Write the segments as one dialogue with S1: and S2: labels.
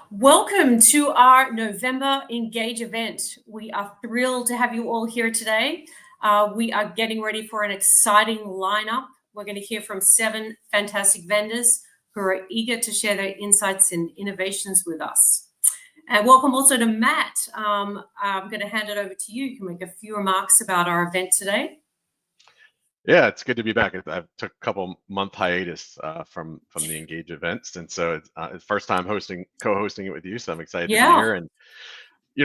S1: Welcome to our November Engage event. We are thrilled to have you all here today. We are getting ready for an exciting lineup. We're going to hear from 7 fantastic vendors who are eager to share their insights and innovations with us. And welcome also to Matt. I'm going to hand it over to you. You can make a few remarks about our event today.
S2: Yeah, it's good to be back. I took a couple month hiatus from the Engage events, and so it's the first time co-hosting it with you. So I'm excited to be here, and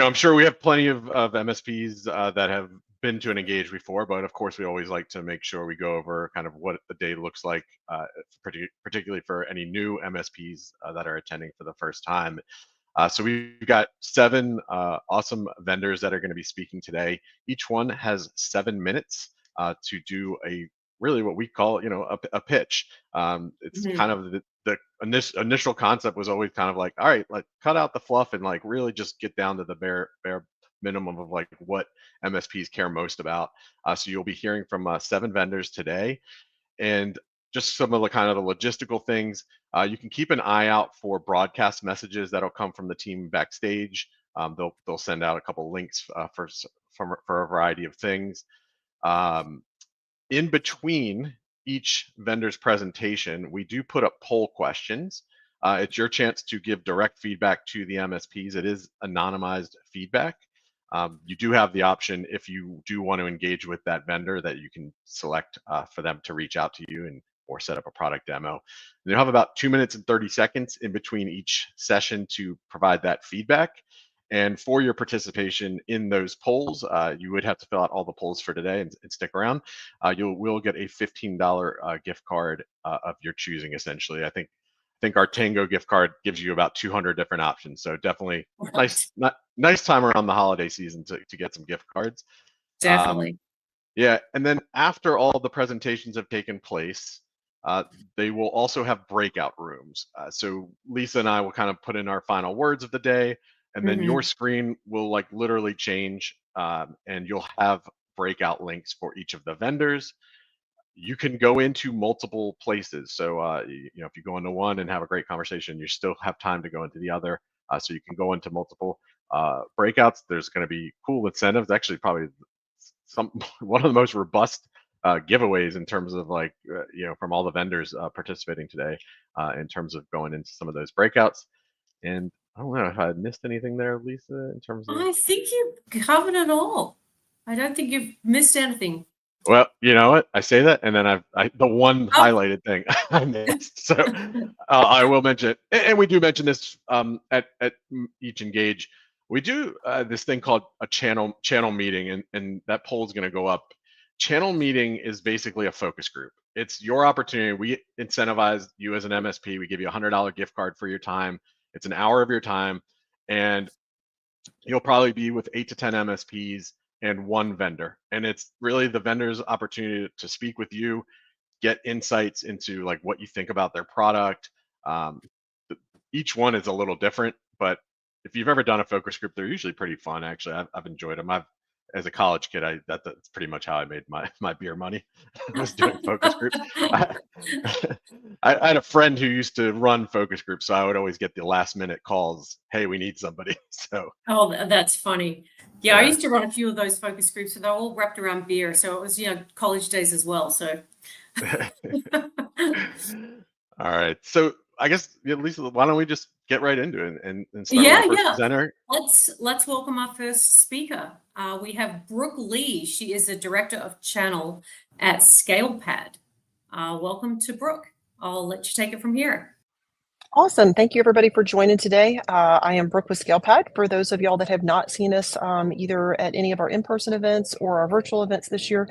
S2: I'm sure we have plenty of MSPs that have been to an Engage before, but of course we always like to make sure we go over kind of what the day looks like, particularly for any new MSPs that are attending for the first time. So we've got 7 awesome vendors that are going to be speaking today. Each one has 7 minutes to do really what we call, a pitch. It's kind of the initial concept was always kind of like, all right, like cut out the fluff and like really just get down to the bare minimum of like what MSPs care most about. So you'll be hearing from 7 vendors today, and just some of the kind of the logistical things. You can keep an eye out for broadcast messages that'll come from the team backstage. They'll send out a couple links for a variety of things. In between each vendor's presentation, we do put up poll questions. It's your chance to give direct feedback to the MSPs. It is anonymized feedback. You do have the option, if you do want to engage with that vendor, that you can select for them to reach out to you or set up a product demo. And you'll have about 2 minutes and 30 seconds in between each session to provide that feedback. And for your participation in those polls, you would have to fill out all the polls for today and stick around. You will get a $15 gift card of your choosing, essentially. I think our Tango gift card gives you about 200 different options. So definitely nice time around the holiday season to get some gift cards.
S1: Definitely.
S2: Yeah, and then after all the presentations have taken place, they will also have breakout rooms. So Lisa and I will kind of put in our final words of the day, and then your screen will like literally change, and you'll have breakout links for each of the vendors. You can go into multiple places. So, if you go into one and have a great conversation, you still have time to go into the other. So you can go into multiple breakouts. There's going to be cool incentives. Actually, probably one of the most robust giveaways in terms of like, from all the vendors participating today in terms of going into some of those breakouts. And I don't know if I missed anything there, Lisa, in terms of.
S1: I think you covered it all. I don't think you've missed anything.
S2: Well, you know what? I say that, and then the one highlighted thing I missed. So I will mention, and we do mention this at each Engage. We do this thing called a channel meeting, and that poll is going to go up. Channel meeting is basically a focus group. It's your opportunity. We incentivize you as an MSP. We give you a $100 gift card for your time. It's an hour of your time, and you'll probably be with 8 to 10 MSPs and one vendor. And it's really the vendor's opportunity to speak with you, get insights into like what you think about their product. Each one is a little different, but if you've ever done a focus group, they're usually pretty fun. Actually, I've enjoyed them. As a college kid, that's pretty much how I made my beer money. I was doing focus groups. I had a friend who used to run focus groups, so I would always get the last minute calls. Hey, we need somebody. So.
S1: Oh, that's funny. Yeah, I used to run a few of those focus groups, so they're all wrapped around beer. So it was, college days as well. So.
S2: All right. So I guess, Lisa, why don't we just get right into it and start with our first presenter?
S1: Let's welcome our first speaker. We have Brooke Lee. She is the Director of Channel at ScalePad. Welcome to Brooke. I'll let you take it from here.
S3: Awesome. Thank you, everybody, for joining today. I am Brooke with ScalePad. For those of y'all that have not seen us either at any of our in-person events or our virtual events this year,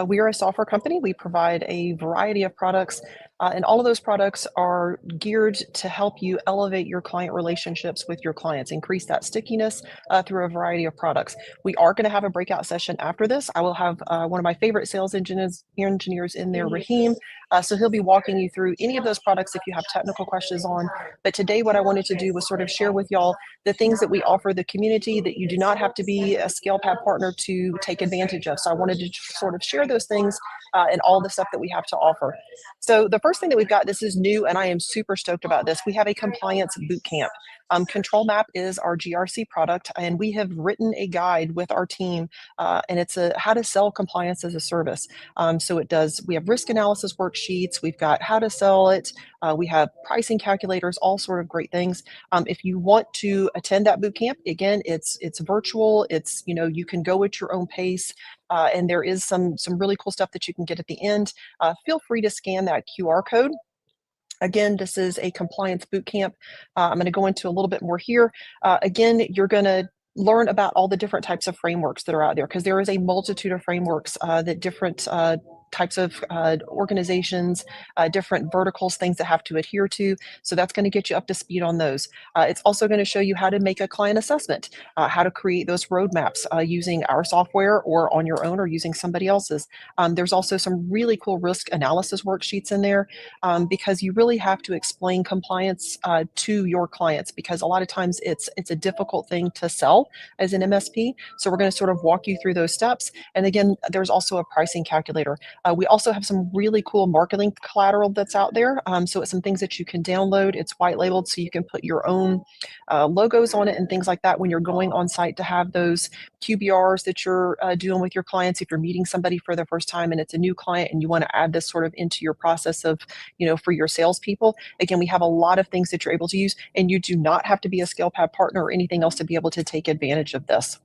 S3: we are a software company. We provide a variety of products, and all of those products are geared to help you elevate your client relationships with your clients, increase that stickiness through a variety of products. We are going to have a breakout session after this. I will have one of my favorite sales engineers in there, Raheem. So he'll be walking you through any of those products if you have technical questions on. But today what I wanted to do was sort of share with y'all the things that we offer the community that you do not have to be a ScalePad partner to take advantage of. So I wanted to sort of share those things and all the stuff that we have to offer. So the first thing that we've got, this is new, and I am super stoked about this. We have a compliance boot camp. Control Map is our GRC product, and we have written a guide with our team, and it's a how to sell compliance as a service. So we have risk analysis worksheets, we've got how to sell it, we have pricing calculators, all sort of great things. If you want to attend that boot camp, again, it's virtual. It's, you can go at your own pace, and there is some really cool stuff that you can get at the end. Feel free to scan that QR code. Again, this is a compliance boot camp. I'm going to go into a little bit more here. Again, you're going to learn about all the different types of frameworks that are out there, because there is a multitude of frameworks that different types of organizations, different verticals, things that have to adhere to. So that's going to get you up to speed on those. It's also going to show you how to make a client assessment, how to create those roadmaps using our software or on your own or using somebody else's. There's also some really cool risk analysis worksheets in there, because you really have to explain compliance to your clients, because a lot of times it's a difficult thing to sell as an MSP. So we're going to sort of walk you through those steps. And again, there's also a pricing calculator. We also have some really cool marketing collateral that's out there. So it's some things that you can download. It's white labeled, so you can put your own logos on it and things like that when you're going on site to have those QBRs that you're doing with your clients. If you're meeting somebody for the first time and it's a new client and you want to add this sort of into your process of, for your salespeople, again, we have a lot of things that you're able to use, and you do not have to be a ScalePad partner or anything else to be able to take advantage of this.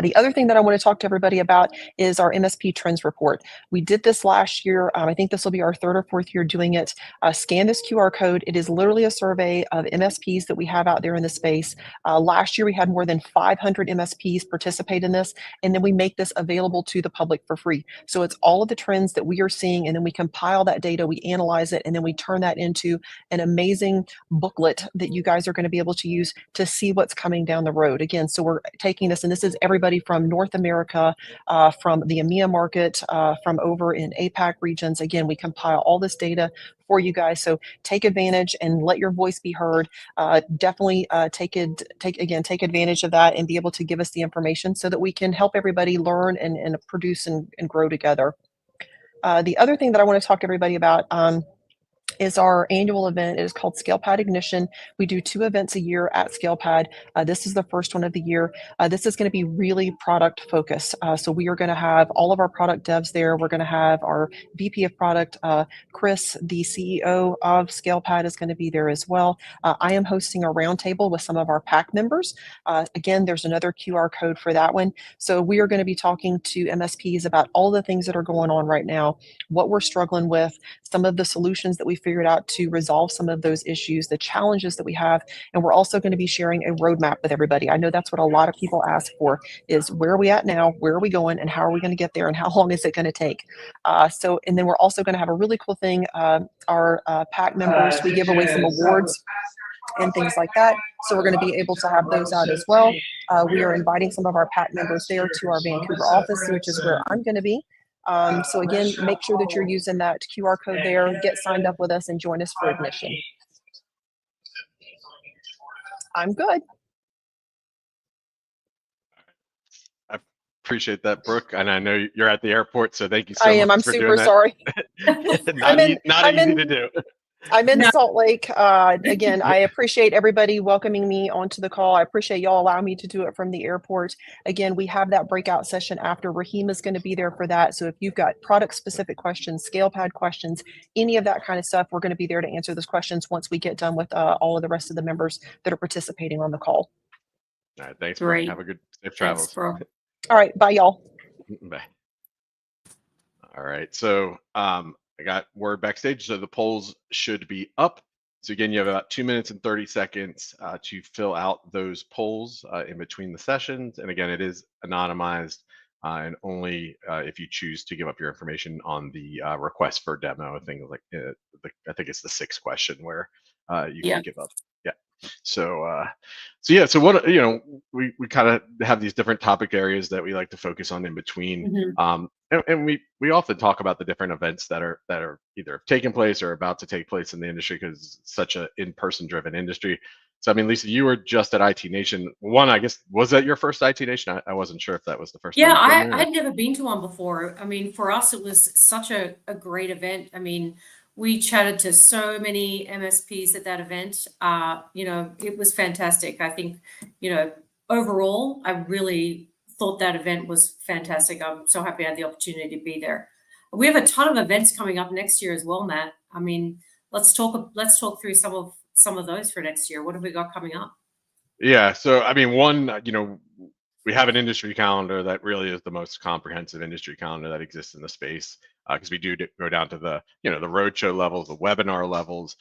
S3: The other thing that I want to talk to everybody about is our MSP trends report. We did this last year. I think this will be our third or fourth year doing it. Scan this QR code. It is literally a survey of MSPs that we have out there in the space. Last year, we had more than 500 MSPs participate in this, and then we make this available to the public for free. So it's all of the trends that we are seeing, and then we compile that data, we analyze it, and then we turn that into an amazing booklet that you guys are going to be able to use to see what's coming down the road. Again, so we're taking this, and this is everybody from North America, from the EMEA market, from over in APAC regions. Again, we compile all this data for you guys. So take advantage and let your voice be heard. Definitely take advantage of that and be able to give us the information so that we can help everybody learn and produce and grow together. The other thing that I want to talk to everybody about is our annual event. It is called ScalePad Ignition. We do 2 events a year at ScalePad. This is the first one of the year. This is going to be really product focused. So we are going to have all of our product devs there. We're going to have our VP of product, Chris, the CEO of ScalePad, is going to be there as well. I am hosting a roundtable with some of our PAC members. Again, there's another QR code for that one. So we are going to be talking to MSPs about all the things that are going on right now, what we're struggling with, some of the solutions that we figured out to resolve some of those issues, the challenges that we have, and we're also going to be sharing a roadmap with everybody. I know that's what a lot of people ask for, is where are we at now, where are we going, and how are we going to get there, and how long is it going to take? And then we're also going to have a really cool thing. Our PAC members, we give away some awards and things like that. So we're going to be able to have those out as well. We are inviting some of our PAC members there to our Vancouver office, which is where I'm going to be. So again, make sure that you're using that QR code there, get signed up with us, and join us for Ignition. I'm good.
S2: I appreciate that, Brooke. And I know you're at the airport, so thank you so much.
S3: I'm super sorry.
S2: Not easy to do.
S3: I'm in Salt Lake. Again, I appreciate everybody welcoming me onto the call. I appreciate y'all allowing me to do it from the airport. Again, we have that breakout session after. Raheem is going to be there for that. So if you've got product specific questions, ScalePad questions, any of that kind of stuff, we're going to be there to answer those questions once we get done with all of the rest of the members that are participating on the call.
S2: All right. Thanks, Brooke. Have a good safe travels.
S1: Thanks, bro.
S3: All right. Bye, y'all.
S2: Bye. All right. So I got word backstage, so the polls should be up. So again, you have about 2 minutes and 30 seconds to fill out those polls in between the sessions. And again, it is anonymized and only if you choose to give up your information on the request for demo, things like I think it's the 6th question where you can give up. Yeah. So what, we kind of have these different topic areas that we like to focus on in between. And we often talk about the different events that are either taking place or about to take place in the industry, because it's such an in-person driven industry. So, I mean, Lisa, you were just at IT Nation. One, I guess, was that your first IT Nation? I wasn't sure if that was the first time.
S1: Yeah, I'd never been to one before. I mean, for us, it was such a great event. I mean, We chatted to so many MSPs at that event. You know, it was fantastic. I think, you know, overall, I really thought that event was fantastic. I'm so happy I had the opportunity to be there. We have a ton of events coming up next year as well, Matt. I mean, let's talk through some of those for next year. What have we got coming up?
S2: Yeah. So, I mean, one, we have an industry calendar that really is the most comprehensive industry calendar that exists in the space, because we do go down to the, the roadshow levels, the webinar levels.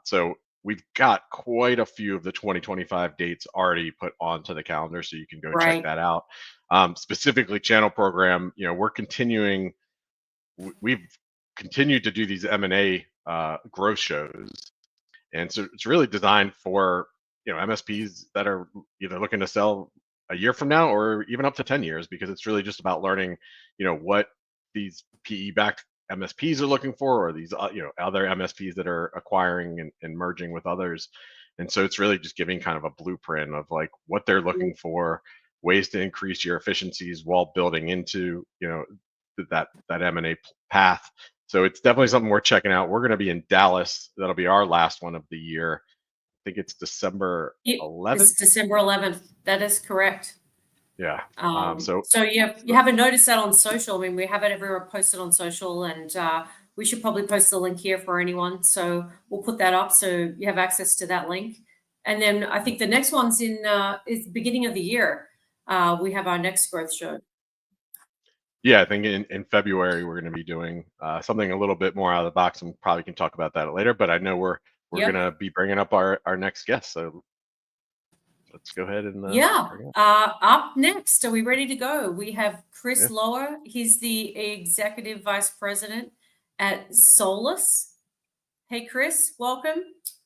S2: So we've got quite a few of the 2025 dates already put onto the calendar, so you can go check
S1: Right.
S2: that out. Specifically, channel program, we're continuing. We've continued to do these M&A growth shows, and so it's really designed for MSPs that are either looking to sell a year from now or even up to 10 years, because it's really just about learning what these PE backed MSPs are looking for, or these other MSPs that are acquiring and merging with others. And so it's really just giving kind of a blueprint of like what they're looking for, ways to increase your efficiencies while building into that M&A path. So it's definitely something worth checking out. We're going to be in Dallas. That'll be our last one of the year. I think it's December 11th.
S1: It's December 11th. That is correct.
S2: Yeah.
S1: So you haven't noticed that on social. I mean, we have it everywhere posted on social, and we should probably post the link here for anyone. So we'll put that up so you have access to that link. And then I think the next one's is beginning of the year. We have our next growth show.
S2: Yeah, I think in February we're going to be doing something a little bit more out of the box, and probably can talk about that later. But I know we're going to be bringing up our next guest, so let's go ahead and
S1: up next. Are we ready to go? We have Chris Lower. He's the executive vice president at Solus. Hey, Chris, welcome.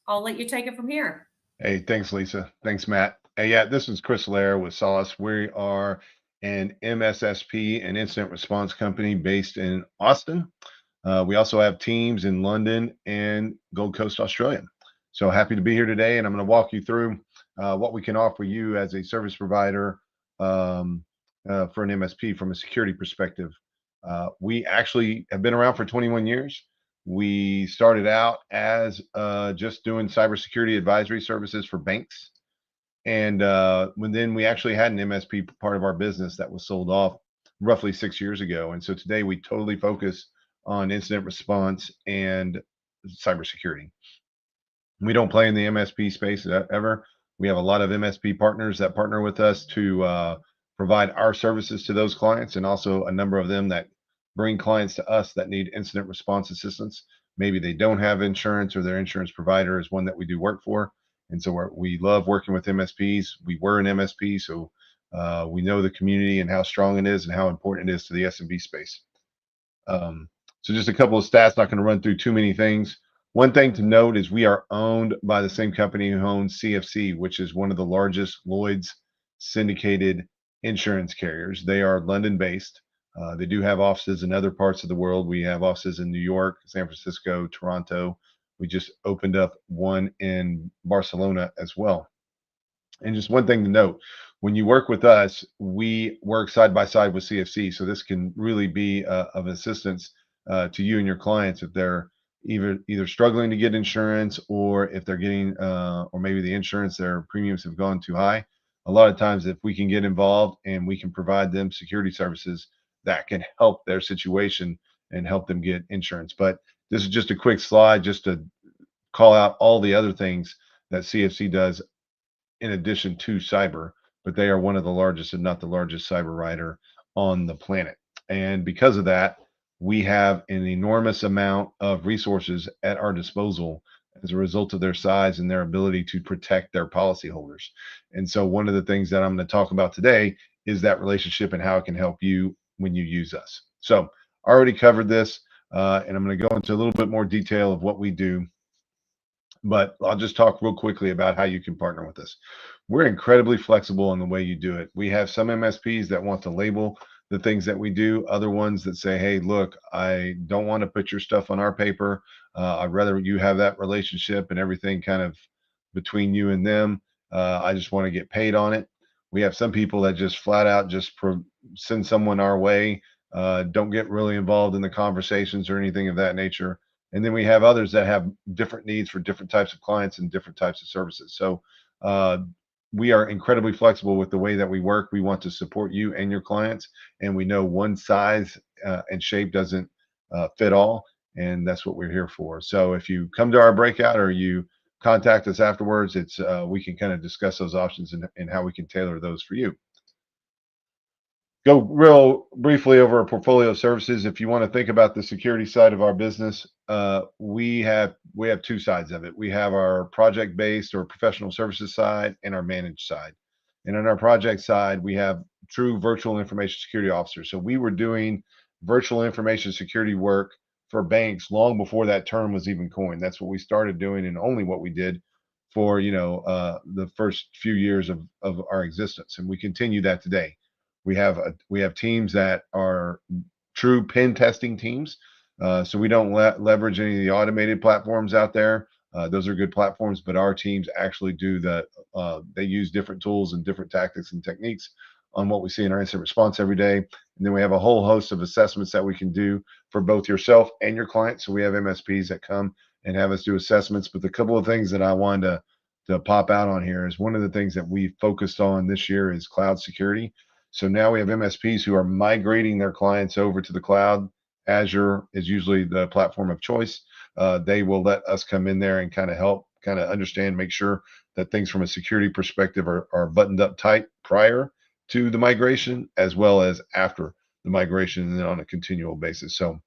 S1: I'll let you take it from here.
S4: Hey, thanks, Lisa. Thanks, Matt. Hey, yeah, this is Chris Lair with Solus. We are an MSSP, an incident response company based in Austin. We also have teams in London and Gold Coast, Australia. So happy to be here today, and I'm going to walk you through what we can offer you as a service provider for an MSP from a security perspective. We actually have been around for 21 years. We started out as just doing cybersecurity advisory services for banks. And then we actually had an MSP part of our business that was sold off roughly 6 years ago. And so today we totally focus on incident response and cybersecurity. We don't play in the MSP space ever. We have a lot of MSP partners that partner with us to provide our services to those clients, and also a number of them that bring clients to us that need incident response assistance. Maybe they don't have insurance, or their insurance provider is one that we do work for. And so we love working with MSPs. We were an MSP, so we know the community and how strong it is and how important it is to the SMB space. So just a couple of stats, not going to run through too many things. One thing to note is we are owned by the same company who owns CFC, which is one of the largest Lloyd's syndicated insurance carriers. They are London-based. They do have offices in other parts of the world. We have offices in New York, San Francisco, Toronto. We just opened up one in Barcelona as well. And just one thing to note, when you work with us, we work side by side with CFC. So this can really be of assistance to you and your clients if they're either struggling to get insurance, or if they're getting, or maybe the insurance, their premiums have gone too high. A lot of times, if we can get involved and we can provide them security services, that can help their situation and help them get insurance. But this is just a quick slide just to call out all the other things that CFC does in addition to cyber, but they are one of the largest, if not the largest, cyber writer on the planet. And because of that, we have an enormous amount of resources at our disposal as a result of their size and their ability to protect their policyholders. And so one of the things that I'm going to talk about today is that relationship and how it can help you when you use us. So I already covered this, and I'm going to go into a little bit more detail of what we do, but I'll just talk real quickly about how you can partner with us. We're incredibly flexible in the way you do it. We have some MSPs that want to label the things that we do, other ones that say, hey, look, I don't want to put your stuff on our paper. I'd rather you have that relationship and everything kind of between you and them. I just want to get paid on it. We have some people that just flat out just send someone our way, don't get really involved in the conversations or anything of that nature. And then we have others that have different needs for different types of clients and different types of services. So we are incredibly flexible with the way that we work. We want to support you and your clients, and we know one size and shape doesn't fit all, and that's what we're here for. So if you come to our breakout or you contact us afterwards, it's we can kind of discuss those options and how we can tailor those for you. Go real briefly over our portfolio of services. If you want to think about the security side of our business, we have two sides of it. We have our project-based or professional services side and our managed side. And on our project side, we have true virtual information security officers. So we were doing virtual information security work for banks long before that term was even coined. That's what we started doing, and only what we did for the first few years of our existence, and we continue that today. We have teams that are true pen testing teams, so we don't leverage any of the automated platforms out there. Those are good platforms, but our teams actually do they use different tools and different tactics and techniques on what we see in our incident response every day. And then we have a whole host of assessments that we can do for both yourself and your clients. So we have MSPs that come and have us do assessments. But the couple of things that I wanted to pop out on here is one of the things that we focused on this year is cloud security. So now we have MSPs who are migrating their clients over to the cloud. Azure is usually the platform of choice. They will let us come in there and kind of help understand, make sure that things from a security perspective are buttoned up tight prior to the migration as well as after the migration, and then on a continual basis. So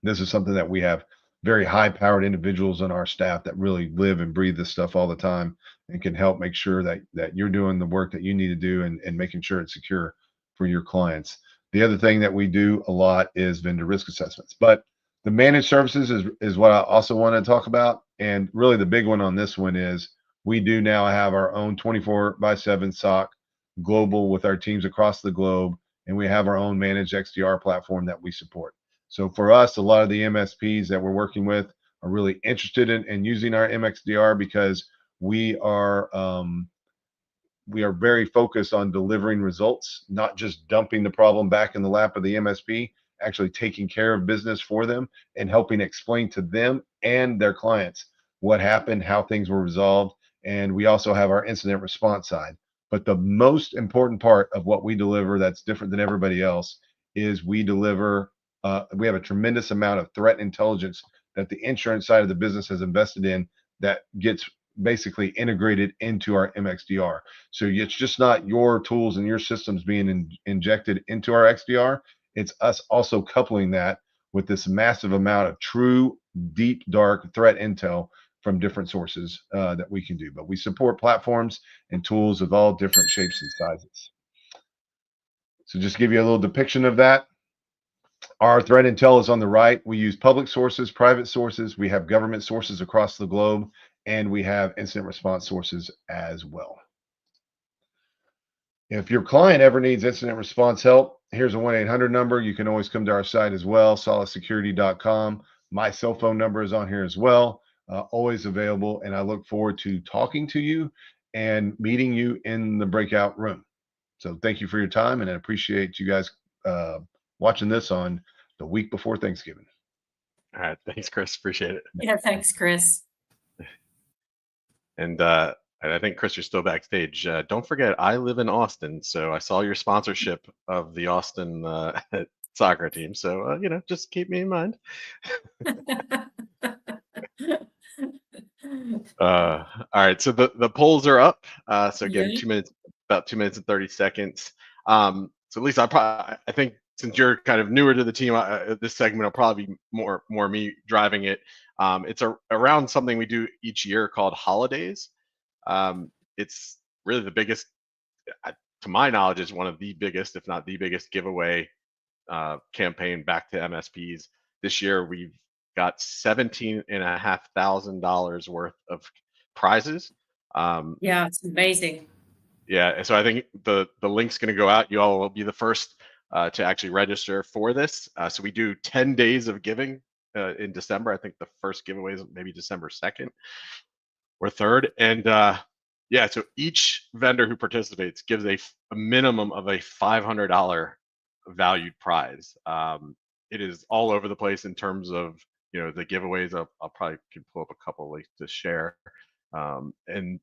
S4: this is something that we have very high-powered individuals on our staff that really live and breathe this stuff all the time and can help make sure that you're doing the work that you need to do and making sure it's secure for your clients. The other thing that we do a lot is vendor risk assessments, but the managed services is what I also want to talk about. And really the big one on this one is we do now have our own 24/7 SOC global with our teams across the globe, and we have our own managed XDR platform that we support. So for us, a lot of the MSPs that we're working with are really interested in using our MXDR because we are very focused on delivering results, not just dumping the problem back in the lap of the MSP, actually taking care of business for them and helping explain to them and their clients what happened, how things were resolved. And we also have our incident response side. But the most important part of what we deliver that's different than everybody else is we deliver, we have a tremendous amount of threat intelligence that the insurance side of the business has invested in that gets basically integrated into our MXDR. So it's just not your tools and your systems being injected into our XDR. It's us also coupling that with this massive amount of true, deep, dark threat intel from different sources that we can do. But we support platforms and tools of all different shapes and sizes. So just to give you a little depiction of that, our threat intel is on the right. We use public sources, private sources. We have government sources across the globe, and we have incident response sources as well. If your client ever needs incident response help, here's a 1-800 number. You can always come to our site as well, solacesecurity.com. My cell phone number is on here as well, always available. And I look forward to talking to you and meeting you in the breakout room. So thank you for your time, and I appreciate you guys watching this on the week before Thanksgiving.
S2: All right. Thanks, Chris. Appreciate it.
S1: Yeah, thanks, Chris.
S2: And I think, Chris, you're still backstage. Don't forget, I live in Austin, so I saw your sponsorship of the Austin soccer team. So, just keep me in mind. All right. So the polls are up. So again, 2 minutes, about 2 minutes and 30 seconds. So Lisa, I think since you're kind of newer to the team, this segment will probably be more me driving it. It's around something we do each year called holidays. It's really the biggest, to my knowledge, is one of the biggest, if not the biggest, giveaway campaign back to MSPs. This year, we've got $17,500 worth of prizes.
S1: Yeah, it's amazing.
S2: Yeah, so I think the link's going to go out. You all will be the first to actually register for this. So we do 10 days of giving in December. I think the first giveaway is maybe December 2nd or 3rd. And yeah, so each vendor who participates gives a minimum of a $500 valued prize. It is all over the place in terms of the giveaways. I'll probably can pull up a couple links to share, and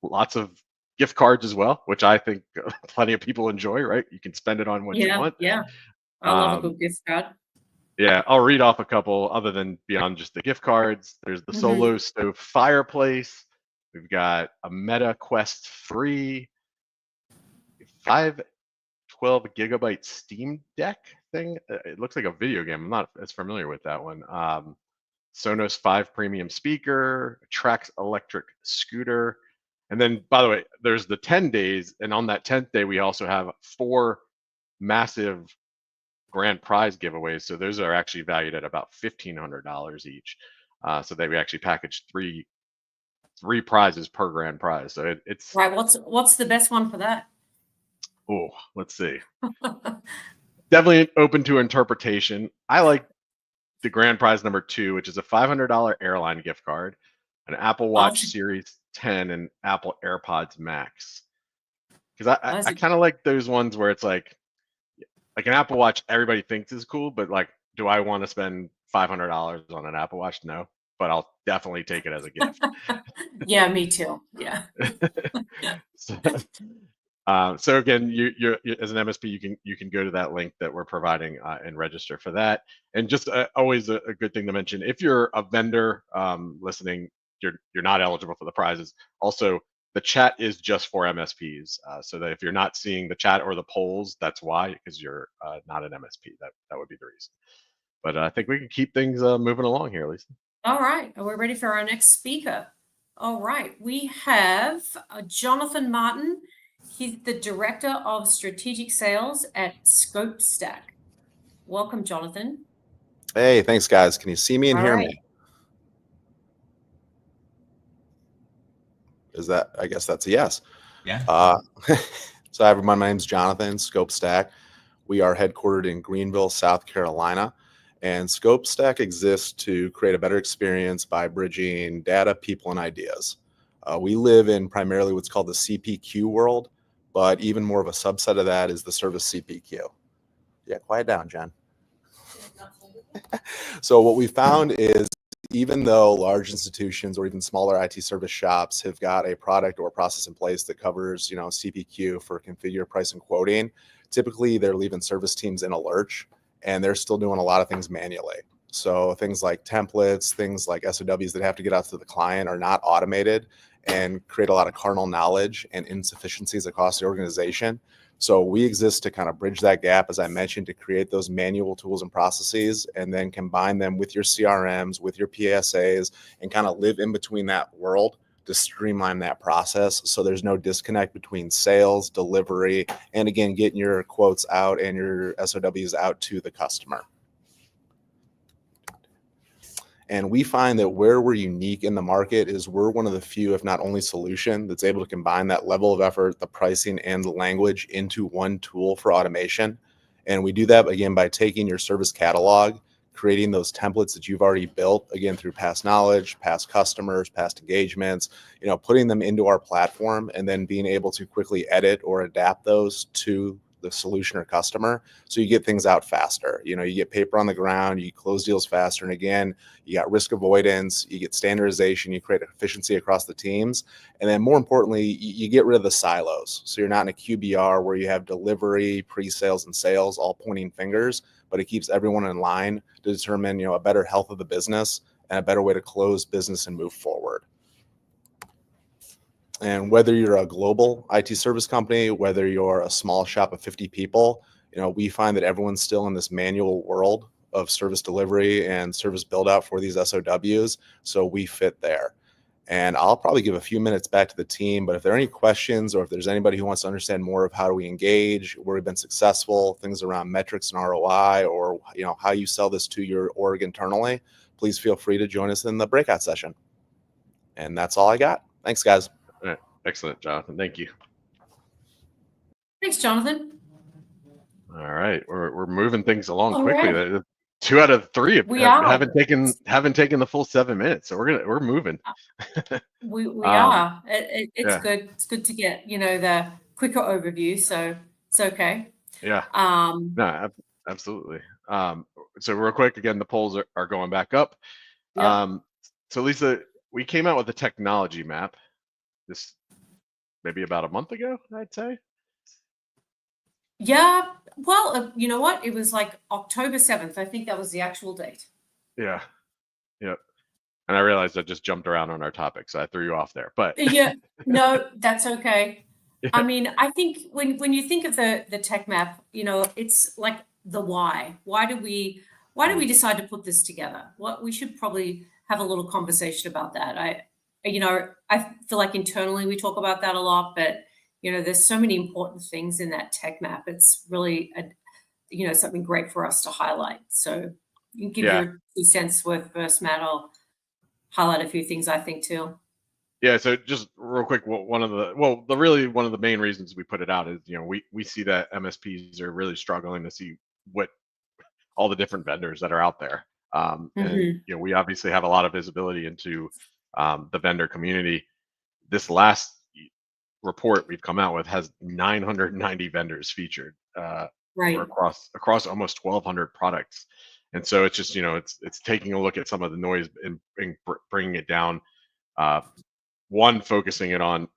S2: lots of gift cards as well, which I think plenty of people enjoy. Right, you can spend it on what you want.
S1: Yeah, I love a
S2: Um,
S1: good gift card.
S2: yeah, I'll read off a couple other than beyond just the gift cards. There's the Solo Stove fireplace. We've got a Meta Quest 3, 512 gigabyte Steam Deck thing. It looks like a video game. I'm not as familiar with that one. Sonos 5 premium speaker, Trax electric scooter. And then, by the way, there's the 10 days. And on that 10th day, we also have 4 massive grand prize giveaways. So those are actually valued at about $1,500 each. So that we actually package three prizes per grand prize. So it's
S1: right. What's the best one for that?
S2: Oh, let's see. Definitely open to interpretation. I like the grand prize number 2, which is a $500 airline gift card, an Apple Watch Series 10, and Apple AirPods Max. Because I kind of like those ones where it's like an Apple Watch everybody thinks is cool, but like, do I want to spend $500 on an Apple Watch? No, but I'll definitely take it as a gift.
S1: Yeah, me too. Yeah.
S2: So again, you're as an MSP, you can go to that link that we're providing and register for that. And just always a good thing to mention: if you're a vendor listening, you're not eligible for the prizes. Also, the chat is just for MSPs, so that if you're not seeing the chat or the polls, that's why, because you're not an MSP. That would be the reason. But I think we can keep things moving along here, Lisa.
S1: All right, we're ready for our next speaker. All right, we have Jonathan Martin. He's the Director of Strategic Sales at ScopeStack. Welcome, Jonathan.
S5: Hey, thanks, guys. Can you see me and hear me? I guess that's a yes.
S6: Yeah.
S5: So hi, everyone. My name's Jonathan, ScopeStack. We are headquartered in Greenville, South Carolina. And ScopeStack exists to create a better experience by bridging data, people, and ideas. We live in primarily what's called the CPQ world, but even more of a subset of that is the service CPQ. Yeah, quiet down, Jen. So what we found is, even though large institutions or even smaller IT service shops have got a product or a process in place that covers, CPQ for configure, price, and quoting, typically they're leaving service teams in a lurch, and they're still doing a lot of things manually. So things like templates, things like SOWs that have to get out to the client are not automated and create a lot of carnal knowledge and insufficiencies across the organization. So we exist to kind of bridge that gap, as I mentioned, to create those manual tools and processes, and then combine them with your CRMs, with your PSAs, and kind of live in between that world to streamline that process. So there's no disconnect between sales, delivery, and again, getting your quotes out and your SOWs out to the customer. And we find that where we're unique in the market is we're one of the few, if not only, solution that's able to combine that level of effort, the pricing, and the language into one tool for automation. And we do that, again, by taking your service catalog, creating those templates that you've already built, again, through past knowledge, past customers, past engagements, putting them into our platform, and then being able to quickly edit or adapt those to the solution or customer, so you get things out faster. You get paper on the ground, you close deals faster, and again, you got risk avoidance, you get standardization, you create efficiency across the teams, and then more importantly, you get rid of the silos. So you're not in a QBR where you have delivery, pre-sales, and sales all pointing fingers, but it keeps everyone in line to determine a better health of the business and a better way to close business and move forward. And whether you're a global IT service company, whether you're a small shop of 50 people, we find that everyone's still in this manual world of service delivery and service build out for these SOWs. So we fit there. And I'll probably give a few minutes back to the team, but if there are any questions, or if there's anybody who wants to understand more of how do we engage, where we've been successful, things around metrics and ROI, or how you sell this to your org internally, please feel free to join us in the breakout session. And that's all I got. Thanks, guys.
S2: All right. Excellent, Jonathan. Thank you.
S1: Thanks, Jonathan.
S2: All right, we're moving things along quickly. Right. 2 out of 3 haven't taken the full 7 minutes, so we're moving.
S1: we are. It's good. It's good to get the quicker overview. So it's okay.
S2: Yeah. No, absolutely. So real quick, again, the polls are going back up.
S1: Yep.
S2: So Lisa, we came out with a technology map this maybe about a month ago, I'd say.
S1: Yeah. Well, you know what? It was like October 7th. I think that was the actual date.
S2: Yeah. Yep. And I realized I just jumped around on our topic, so I threw you off there. But
S1: Yeah, no, that's okay.
S2: Yeah.
S1: I mean, I think when you think of the tech map, you know, it's like the why. Why do we decide to put this together? What we should probably have a little conversation about that. I feel like internally we talk about that a lot, but you know, there's so many important things in that tech map. It's really something great for us to highlight. So you can give
S2: Yeah.
S1: your 2 cents worth first, Matt. I'll highlight a few things I think too.
S2: Yeah, so just real quick, one of the main reasons we put it out is, we see that MSPs are really struggling to see what all the different vendors that are out there. And we obviously have a lot of visibility into the vendor community. This last report we've come out with has 990 vendors featured
S1: Right.
S2: across almost 1,200 products. And so it's just, it's taking a look at some of the noise and bringing it down. One, focusing it on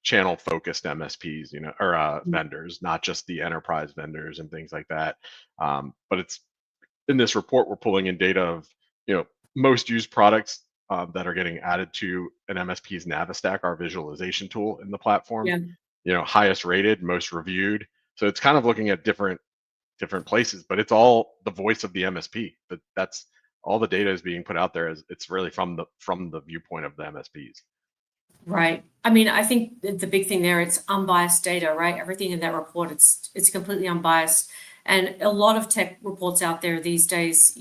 S2: channel focused MSPs, or vendors, not just the enterprise vendors and things like that. But it's in this report, we're pulling in data of, most used products that are getting added to an MSP's Navistack, our visualization tool in the platform.
S1: Yeah.
S2: Highest rated, most reviewed. So it's kind of looking at different places, but it's all the voice of the MSP. But that's all the data is being put out there. It's really from the viewpoint of the MSPs.
S1: Right. I mean, I think the big thing there, it's unbiased data, right? Everything in that report, it's completely unbiased. And a lot of tech reports out there these days,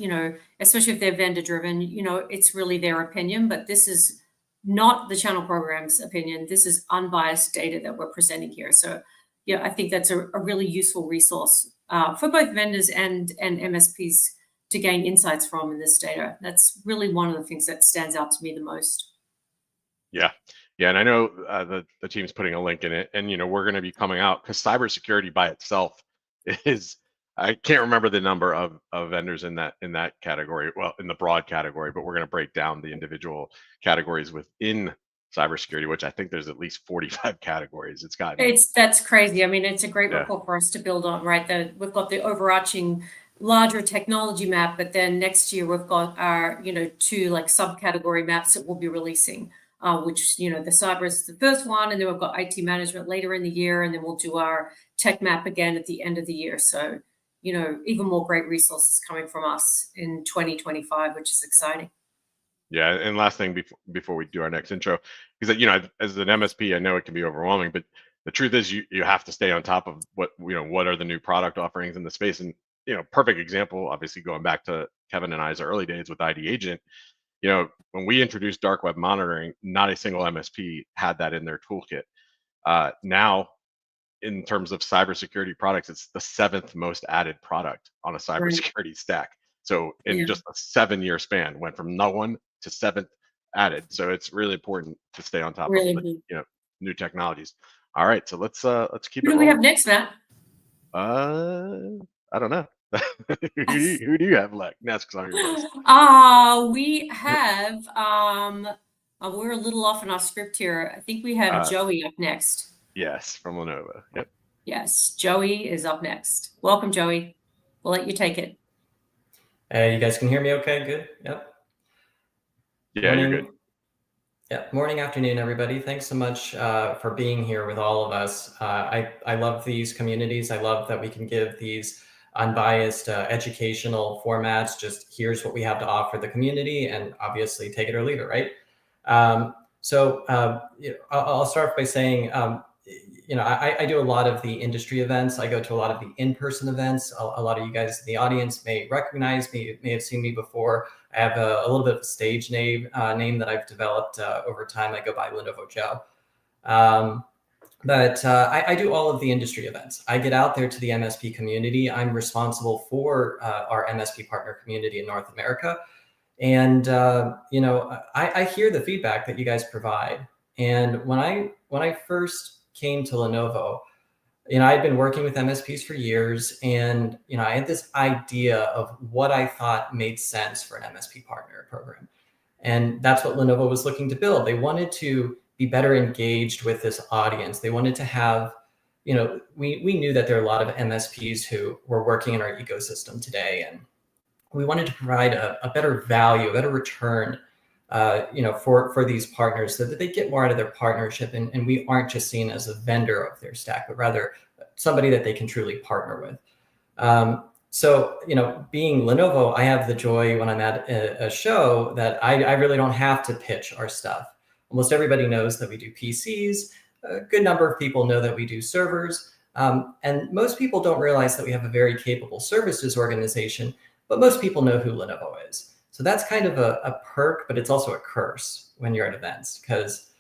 S1: especially if they're vendor driven, it's really their opinion, but this is not the channel program's opinion. This is unbiased data that we're presenting here. So, I think that's a really useful resource for both vendors and MSPs to gain insights from in this data. That's really one of the things that stands out to me the most.
S2: Yeah, and I know the team's putting a link in it, and we're going to be coming out because cybersecurity by itself is, I can't remember the number of vendors in that category. Well, in the broad category, but we're going to break down the individual categories within cybersecurity, which I think there's at least 45 categories.
S1: That's crazy. I mean, it's a great
S2: Yeah.
S1: report for us to build on, right? We've got the overarching larger technology map, but then next year we've got our, 2 like subcategory maps that we'll be releasing, which, the cyber is the first one, and then we've got IT management later in the year, and then we'll do our tech map again at the end of the year. So, even more great resources coming from us in 2025, which is exciting.
S2: Yeah, and last thing before we do our next intro, is that as an MSP, I know it can be overwhelming, but the truth is you have to stay on top of what are the new product offerings in the space. And perfect example, obviously going back to Kevin and I's early days with ID Agent, when we introduced dark web monitoring, not a single MSP had that in their toolkit. Now, in terms of cybersecurity products, it's the 7th most added product on a cybersecurity stack. So in just a 7-year span, went from no one to 7th added. So it's really important to stay on top of the, new technologies. All right, so let's keep it rolling.
S1: Who do we have next, Matt?
S2: I don't know. who do you have next on your list?
S1: We have we're a little off in our script here. I think we have Joey up next.
S2: Yes, from Lenovo. Yep.
S1: Yes, Joey is up next. Welcome, Joey. We'll let you take it.
S6: You guys can hear me okay? Good? Yep.
S2: Yeah, morning. You're good.
S6: Yeah, morning, afternoon, everybody. Thanks so much for being here with all of us. I love these communities. I love that we can give these unbiased educational formats. Just here's what we have to offer the community, and obviously take it or leave it, right? I'll start by saying, I do a lot of the industry events. I go to a lot of the in-person events. A lot of you guys in the audience may recognize me, may have seen me before. I have a little bit of a stage name that I've developed over time. I go by Lenovo Joe. But I do all of the industry events. I get out there to the MSP community. I'm responsible for our MSP partner community in North America. And, I hear the feedback that you guys provide. And when I first came to Lenovo, I had been working with MSPs for years, and I had this idea of what I thought made sense for an MSP partner program. And that's what Lenovo was looking to build. They wanted to be better engaged with this audience. They wanted to have, we knew that there are a lot of MSPs who were working in our ecosystem today, and we wanted to provide a better value, a better return, for these partners, so that they get more out of their partnership, and we aren't just seen as a vendor of their stack, but rather somebody that they can truly partner with. So, being Lenovo, I have the joy when I'm at a show that I really don't have to pitch our stuff. Almost everybody knows that we do PCs. A good number of people know that we do servers. And most people don't realize that we have a very capable services organization, but most people know who Lenovo is. So that's kind of a perk, but it's also a curse when you're at events, because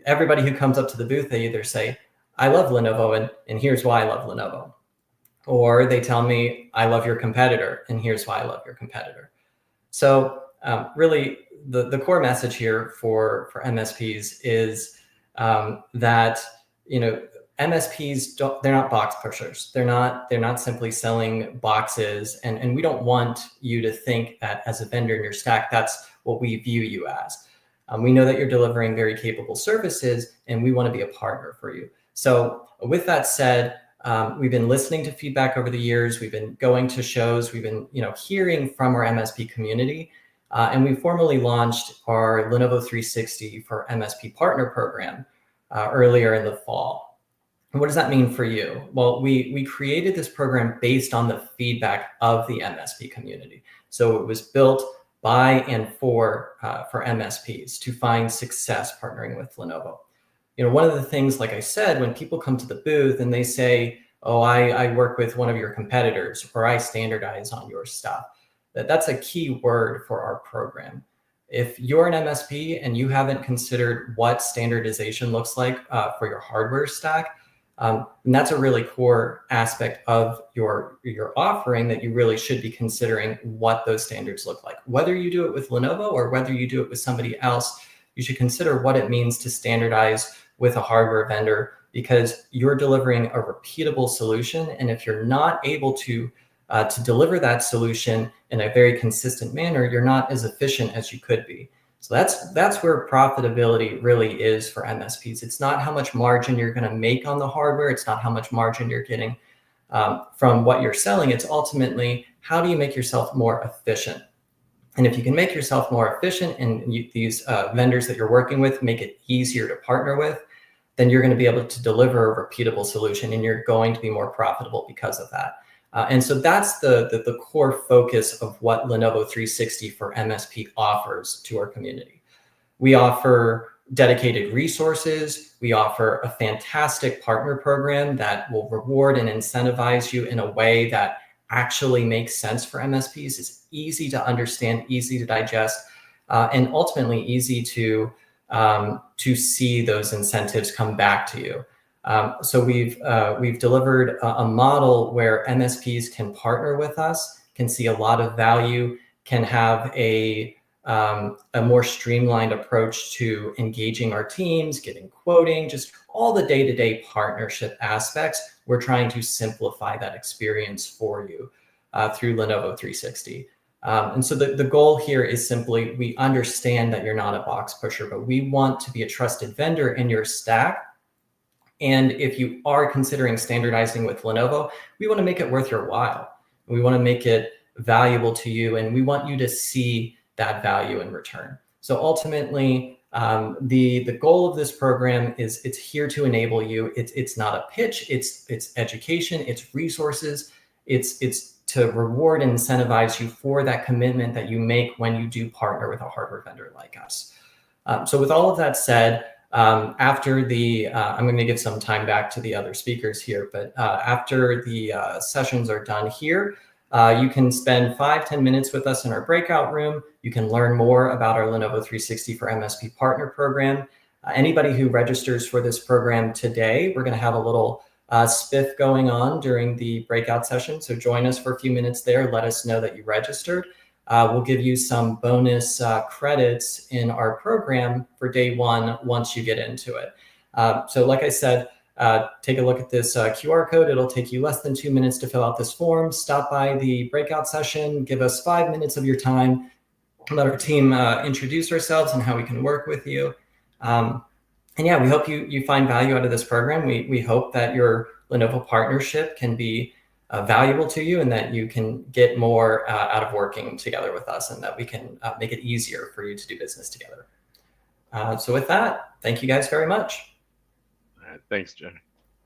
S6: everybody who comes up to the booth, they either say, I love Lenovo, and here's why I love Lenovo. Or they tell me, I love your competitor, and here's why I love your competitor. So really, the core message here for MSPs is that MSPs they're not box pushers. They're not simply selling boxes, and we don't want you to think that as a vendor in your stack, that's what we view you as. We know that you're delivering very capable services, and we want to be a partner for you. So with that said, we've been listening to feedback over the years. We've been going to shows. We've been, hearing from our MSP community, and we formally launched our Lenovo 360 for MSP Partner program earlier in the fall. And what does that mean for you? Well, we created this program based on the feedback of the MSP community. So it was built by and for MSPs to find success partnering with Lenovo. One of the things, like I said, when people come to the booth and they say, oh, I work with one of your competitors, or I standardize on your stuff, that's a key word for our program. If you're an MSP and you haven't considered what standardization looks like for your hardware stack, and that's a really core aspect of your offering that you really should be considering what those standards look like. Whether you do it with Lenovo or whether you do it with somebody else, you should consider what it means to standardize with a hardware vendor, because you're delivering a repeatable solution. And if you're not able to deliver that solution in a very consistent manner, you're not as efficient as you could be. So that's where profitability really is for MSPs. It's not how much margin you're going to make on the hardware. It's not how much margin you're getting from what you're selling. It's ultimately, how do you make yourself more efficient? And if you can make yourself more efficient, and these vendors that you're working with make it easier to partner with, then you're going to be able to deliver a repeatable solution, and you're going to be more profitable because of that. And so that's the core focus of what Lenovo 360 for MSP offers to our community. We offer dedicated resources. We offer a fantastic partner program that will reward and incentivize you in a way that actually makes sense for MSPs. It's easy to understand, easy to digest, and ultimately easy to see those incentives come back to you. So we've delivered a model where MSPs can partner with us, can see a lot of value, can have a more streamlined approach to engaging our teams, getting quoting, just all the day-to-day partnership aspects. We're trying to simplify that experience for you through Lenovo 360. And so the goal here is simply, we understand that you're not a box pusher, but we want to be a trusted vendor in your stack. And if you are considering standardizing with Lenovo, we want to make it worth your while. We want to make it valuable to you, and we want you to see that value in return. So ultimately, the goal of this program is, it's here to enable you. It's not a pitch. It's education. It's resources. It's to reward and incentivize you for that commitment that you make when you do partner with a hardware vendor like us. So with all of that said, after the, I'm going to give some time back to the other speakers here, but after the sessions are done here, you can spend 5-10 minutes with us in our breakout room. You can learn more about our Lenovo 360 for MSP Partner program. Anybody who registers for this program today, we're going to have a little spiff going on during the breakout session. So join us for a few minutes there. Let us know that you registered. We'll give you some bonus credits in our program for day one once you get into it. So like I said, take a look at this QR code. It'll take you less than 2 minutes to fill out this form. Stop by the breakout session. Give us 5 minutes of your time. Let our team introduce ourselves and how we can work with you. And yeah, we hope you find value out of this program. We hope that your Lenovo partnership can be valuable to you, and that you can get more out of working together with us, and that we can make it easier for you to do business together. So with that, thank you guys very much.
S2: All right, thanks, Joe.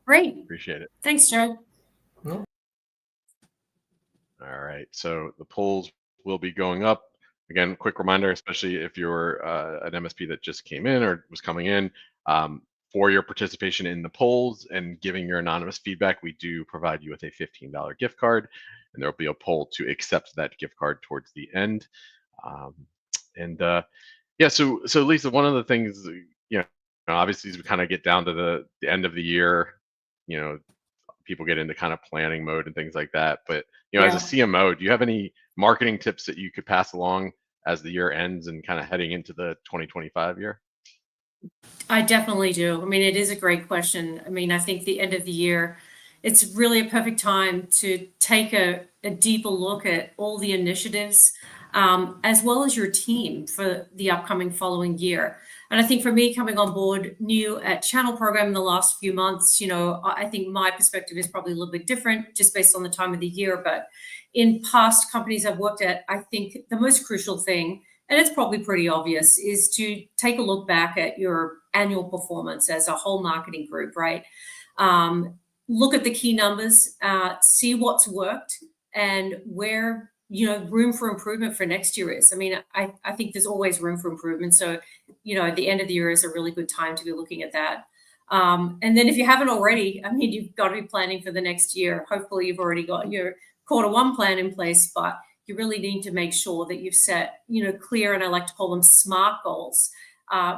S1: Great.
S2: Appreciate it.
S1: Thanks, Joe.
S2: All right, so the polls will be going up. Again, quick reminder, especially if you're an MSP that just came in or was coming in, for your participation in the polls and giving your anonymous feedback, we do provide you with a $15 gift card, and there'll be a poll to accept that gift card towards the end. Yeah, so Lisa, one of the things, obviously as we kind of get down to the end of the year, people get into kind of planning mode and things like that. But as a CMO, do you have any marketing tips that you could pass along as the year ends and kind of heading into the 2025 year?
S1: I definitely do. I mean, it is a great question. I mean, I think the end of the year, it's really a perfect time to take a deeper look at all the initiatives, as well as your team for the upcoming following year. And I think for me, coming on board new at Channel Program in the last few months, I think my perspective is probably a little bit different just based on the time of the year. But in past companies I've worked at, I think the most crucial thing, and it's probably pretty obvious, is to take a look back at your annual performance as a whole marketing group, right? Look at the key numbers, see what's worked and where, room for improvement for next year is. I mean, I think there's always room for improvement. So, the end of the year is a really good time to be looking at that. And then if you haven't already, I mean, you've got to be planning for the next year. Hopefully you've already got your Q1 plan in place, but you really need to make sure that you've set, clear, and I like to call them SMART goals.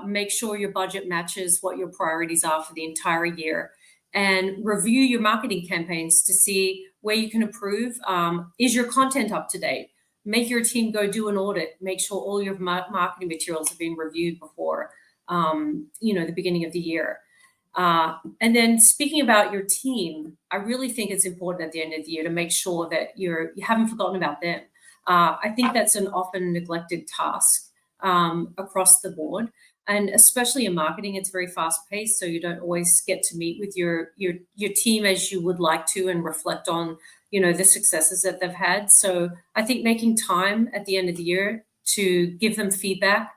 S1: Make sure your budget matches what your priorities are for the entire year, and review your marketing campaigns to see where you can improve. Is your content up to date? Make your team go do an audit. Make sure all your marketing materials have been reviewed before, the beginning of the year. And then speaking about your team, I really think it's important at the end of the year to make sure that you haven't forgotten about them. I think that's an often neglected task across the board, and especially in marketing, it's very fast paced. So you don't always get to meet with your team as you would like to and reflect on, the successes that they've had. So I think making time at the end of the year to give them feedback,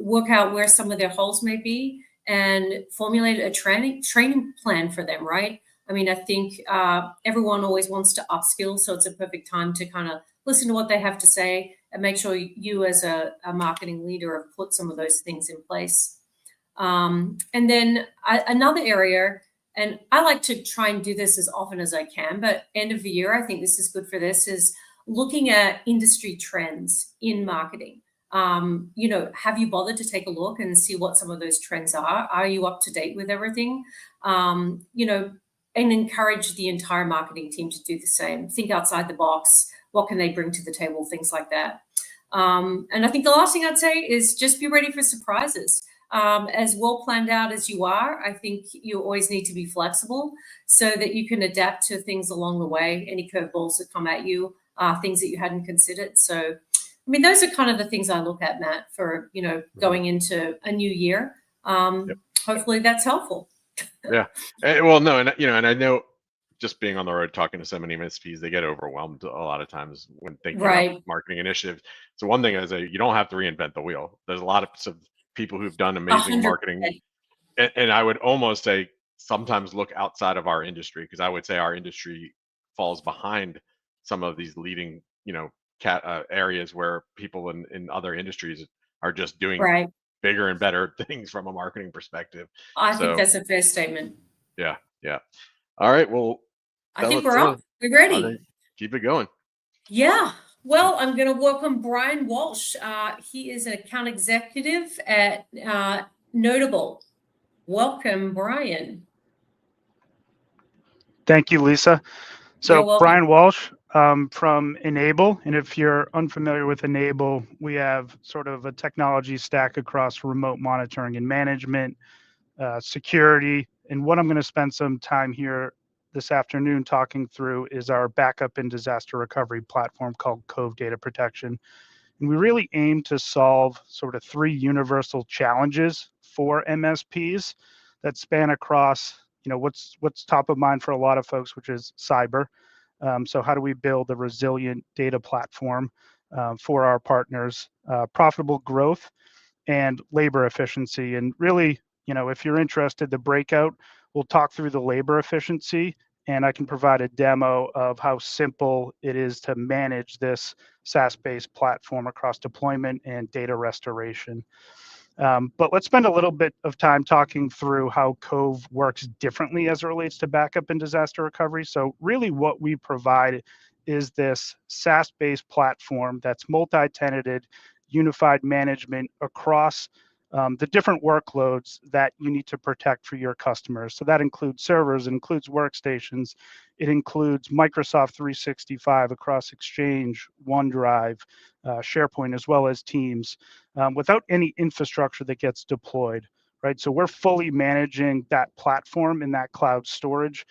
S1: work out where some of their holes may be, and formulate a training plan for them, right? I mean, I think everyone always wants to upskill, so it's a perfect time to kind of listen to what they have to say and make sure you as a marketing leader have put some of those things in place. And then another area, and I like to try and do this as often as I can, but end of the year, I think this is good for this, is looking at industry trends in marketing. Have you bothered to take a look and see what some of those trends are? Are you up to date with everything? And encourage the entire marketing team to do the same. Think outside the box. What can they bring to the table? Things like that. And I think the last thing I'd say is just be ready for surprises. As well planned out as you are, I think you always need to be flexible so that you can adapt to things along the way, any curveballs that come at you, things that you hadn't considered. So, I mean, those are kind of the things I look at, Matt, for, going into a new year. Hopefully that's helpful.
S2: Yeah. Well, no, and I know just being on the road talking to so many MSPs, they get overwhelmed a lot of times when thinking about marketing initiatives. So one thing is you don't have to reinvent the wheel. There's a lot of people who've done amazing 100%. Marketing. And I would almost say sometimes look outside of our industry, because I would say our industry falls behind some of these leading, areas where people in other industries are just doing bigger and better things from a marketing perspective.
S1: I think that's a fair statement.
S2: Yeah. All right. Well,
S1: I think we're up. We're ready.
S2: Keep it going.
S1: Yeah. Well, I'm going to welcome Brian Walsh. He is an account executive at Notable. Welcome, Brian.
S7: Thank you, Lisa. So Brian Walsh from Enable. And if you're unfamiliar with Enable, we have sort of a technology stack across remote monitoring and management, security, And what I'm going to spend some time here this afternoon talking through is our backup and disaster recovery platform called Cove Data Protection. And we really aim to solve sort of 3 universal challenges for MSPs that span across, what's top of mind for a lot of folks, which is cyber. So how do we build a resilient data platform for our partners, profitable growth, and labor efficiency? And really, if you're interested, the breakout, we'll talk through the labor efficiency, and I can provide a demo of how simple it is to manage this SaaS-based platform across deployment and data restoration. But let's spend a little bit of time talking through how Cove works differently as it relates to backup and disaster recovery. So really what we provide is this SaaS-based platform that's multi-tenanted, unified management across the different workloads that you need to protect for your customers. So that includes servers, it includes workstations, it includes Microsoft 365 across Exchange, OneDrive, SharePoint, as well as Teams, without any infrastructure that gets deployed, right? So we're fully managing that platform and that cloud storage,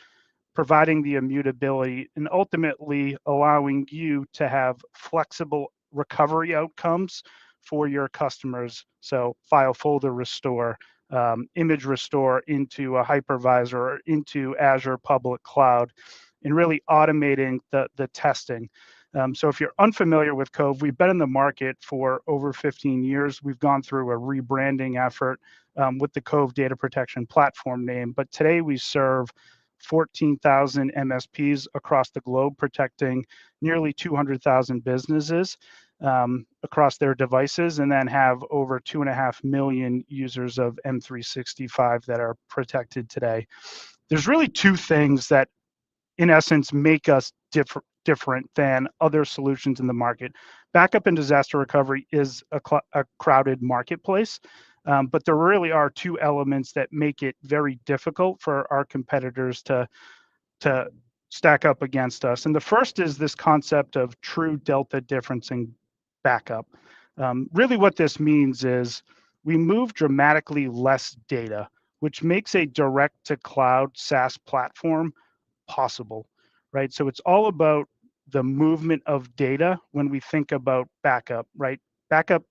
S7: providing the immutability, and ultimately allowing you to have flexible recovery outcomes for your customers. So file folder restore, image restore into a hypervisor or into Azure public cloud, and really automating the testing. So if you're unfamiliar with Cove, we've been in the market for over 15 years. We've gone through a rebranding effort with the Cove Data Protection Platform name, but today we serve 14,000 MSPs across the globe, protecting nearly 200,000 businesses across their devices, and then have over 2.5 million users of M365 that are protected today. There's really 2 things that, in essence, make us different than other solutions in the market. Backup and disaster recovery is a crowded marketplace, but there really are 2 elements that make it very difficult for our competitors to stack up against us. And the first is this concept of true delta differencing backup. Really what this means is we move dramatically less data, which makes a direct to cloud SaaS platform possible, right? So it's all about the movement of data when we think about backup, right? Backup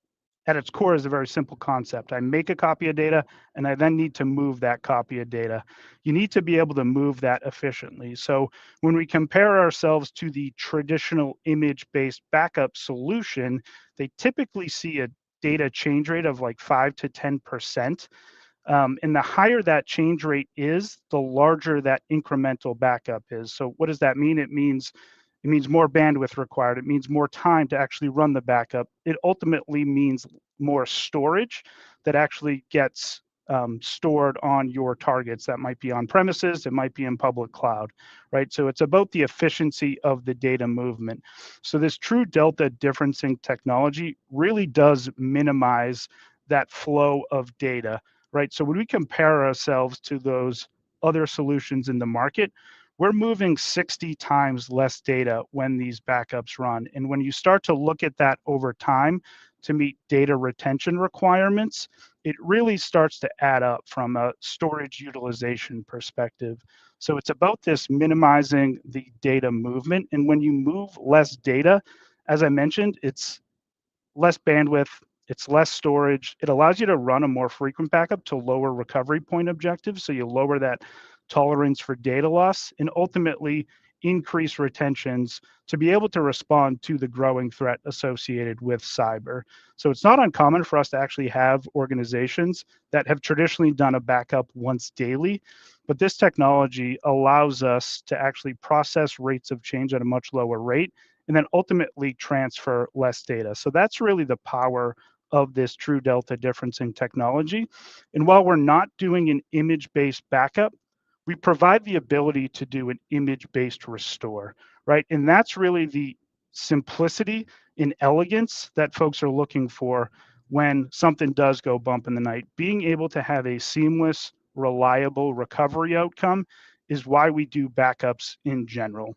S7: at its core is a very simple concept. I make a copy of data and I then need to move that copy of data. You need to be able to move that efficiently. So when we compare ourselves to the traditional image-based backup solution, they typically see a data change rate of like 5 to 10%. And the higher that change rate is, the larger that incremental backup is. So what does that mean? It means more bandwidth required. It means more time to actually run the backup. It ultimately means more storage that actually gets stored on your targets. That might be on premises, it might be in public cloud, right? So it's about the efficiency of the data movement. So this true delta differencing technology really does minimize that flow of data, right? So when we compare ourselves to those other solutions in the market, we're moving 60 times less data when these backups run. And when you start to look at that over time to meet data retention requirements, it really starts to add up from a storage utilization perspective. So it's about this minimizing the data movement. And when you move less data, as I mentioned, it's less bandwidth, it's less storage. It allows you to run a more frequent backup to lower recovery point objectives. So you lower that tolerance for data loss and ultimately increase retentions to be able to respond to the growing threat associated with cyber. So it's not uncommon for us to actually have organizations that have traditionally done a backup once daily, but this technology allows us to actually process rates of change at a much lower rate and then ultimately transfer less data. So that's really the power of this true delta differencing technology. And while we're not doing an image-based backup, we provide the ability to do an image-based restore, right? And that's really the simplicity and elegance that folks are looking for when something does go bump in the night. Being able to have a seamless, reliable recovery outcome is why we do backups in general.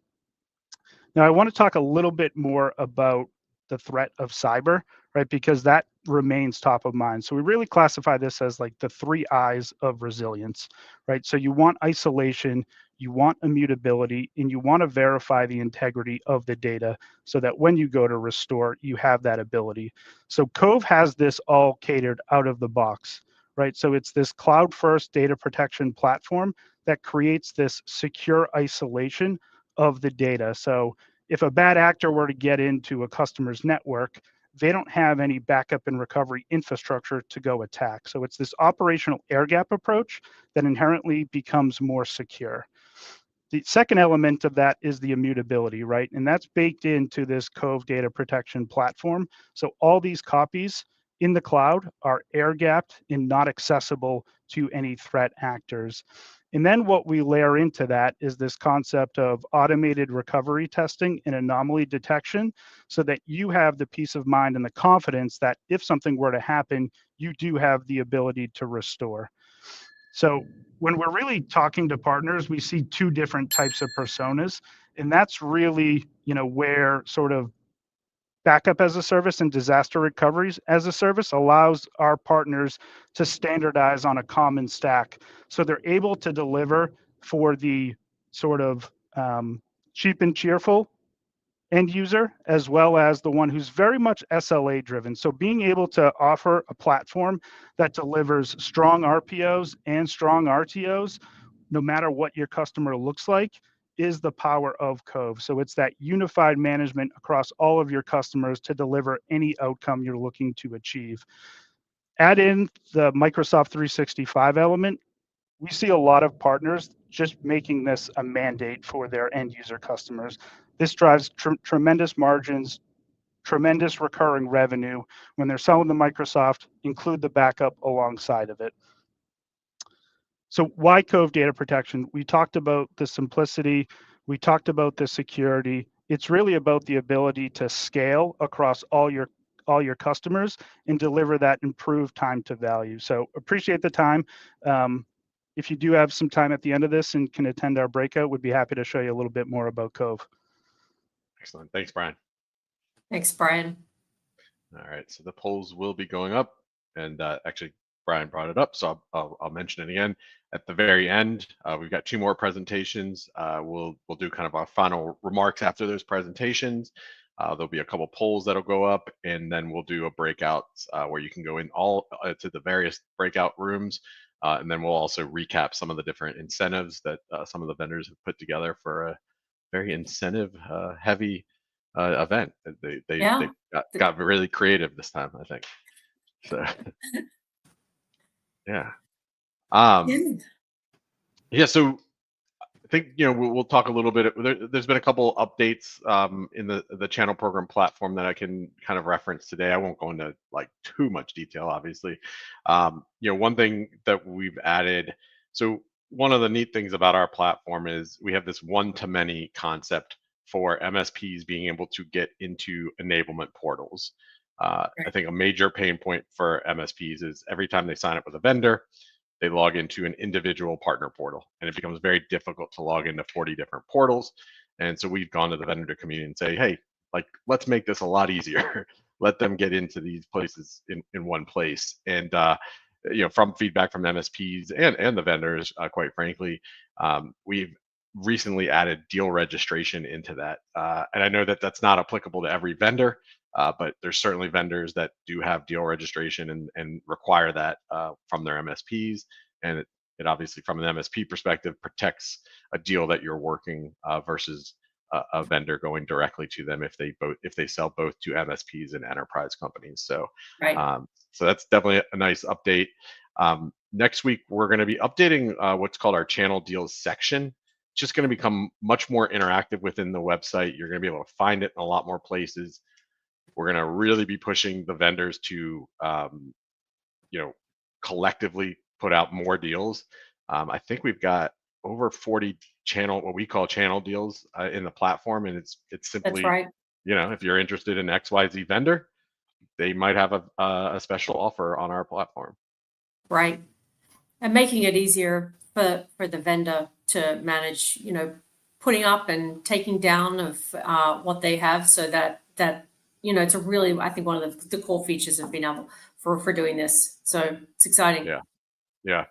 S7: Now, I want to talk a little bit more about the threat of cyber, right? Because that remains top of mind. So we really classify this as like the 3 I's of resilience, right? So you want isolation, you want immutability, and you want to verify the integrity of the data so that when you go to restore, you have that ability. So Cove has this all catered out of the box, right? So it's this cloud-first data protection platform that creates this secure isolation of the data. So if a bad actor were to get into a customer's network, they don't have any backup and recovery infrastructure to go attack. So it's this operational air gap approach that inherently becomes more secure. The second element of that is the immutability, right? And that's baked into this Cove data protection platform. So all these copies in the cloud are air gapped and not accessible to any threat actors. And then what we layer into that is this concept of automated recovery testing and anomaly detection so that you have the peace of mind and the confidence that if something were to happen, you do have the ability to restore. So when we're really talking to partners, we see 2 different types of personas, and that's really, where sort of backup as a service and disaster recoveries as a service allows our partners to standardize on a common stack. So they're able to deliver for the sort of cheap and cheerful end user, as well as the one who's very much SLA driven. So being able to offer a platform that delivers strong RPOs and strong RTOs, no matter what your customer looks like, is the power of Cove. So it's that unified management across all of your customers to deliver any outcome you're looking to achieve. Add in the Microsoft 365 element. We see a lot of partners just making this a mandate for their end user customers. This drives tremendous margins, tremendous recurring revenue. When they're selling to Microsoft, include the backup alongside of it. So why Cove data protection? We talked about the simplicity. We talked about the security. It's really about the ability to scale across all your customers and deliver that improved time to value. So appreciate the time. If you do have some time at the end of this and can attend our breakout, we'd be happy to show you a little bit more about Cove.
S2: Excellent. Thanks, Brian.
S1: Thanks, Brian.
S2: All right. So the polls will be going up, and actually, Brian brought it up, so I'll mention it again. At the very end, we've got 2 more presentations. We'll do kind of our final remarks after those presentations. There'll be a couple polls that'll go up, and then we'll do a breakout where you can go in all to the various breakout rooms. And then we'll also recap some of the different incentives that some of the vendors have put together for a very incentive heavy event. They got really creative this time, I think. So yeah. Yeah. So I think we'll talk a little bit. There's been a couple updates in the channel program platform that I can kind of reference today. I won't go into like too much detail, obviously. One thing that we've added. So one of the neat things about our platform is we have this one-to-many concept for MSPs being able to get into enablement portals. I think a major pain point for MSPs is every time they sign up with a vendor, they log into an individual partner portal, and it becomes very difficult to log into 40 different portals. And so we've gone to the vendor community and say, hey, like, let's make this a lot easier. Let them get into these places in one place. And from feedback from MSPs and the vendors, quite frankly, we've recently added deal registration into that. And I know that that's not applicable to every vendor, but there's certainly vendors that do have deal registration and require that from their MSPs. And it obviously, from an MSP perspective, protects a deal that you're working versus a vendor going directly to them if they sell both to MSPs and enterprise companies. So, so that's definitely a nice update. Next week, we're going to be updating what's called our channel deals section. It's just going to become much more interactive within the website. You're going to be able to find it in a lot more places. We're going to really be pushing the vendors to, collectively put out more deals. I think we've got over 40 what we call channel deals in the platform, and it's simply, if you're interested in XYZ vendor, they might have a special offer on our platform.
S1: Right, and making it easier for the vendor to manage, putting up and taking down of what they have, so that it's a really, I think, one of the core features of being able for doing this. So it's exciting.
S2: Yeah.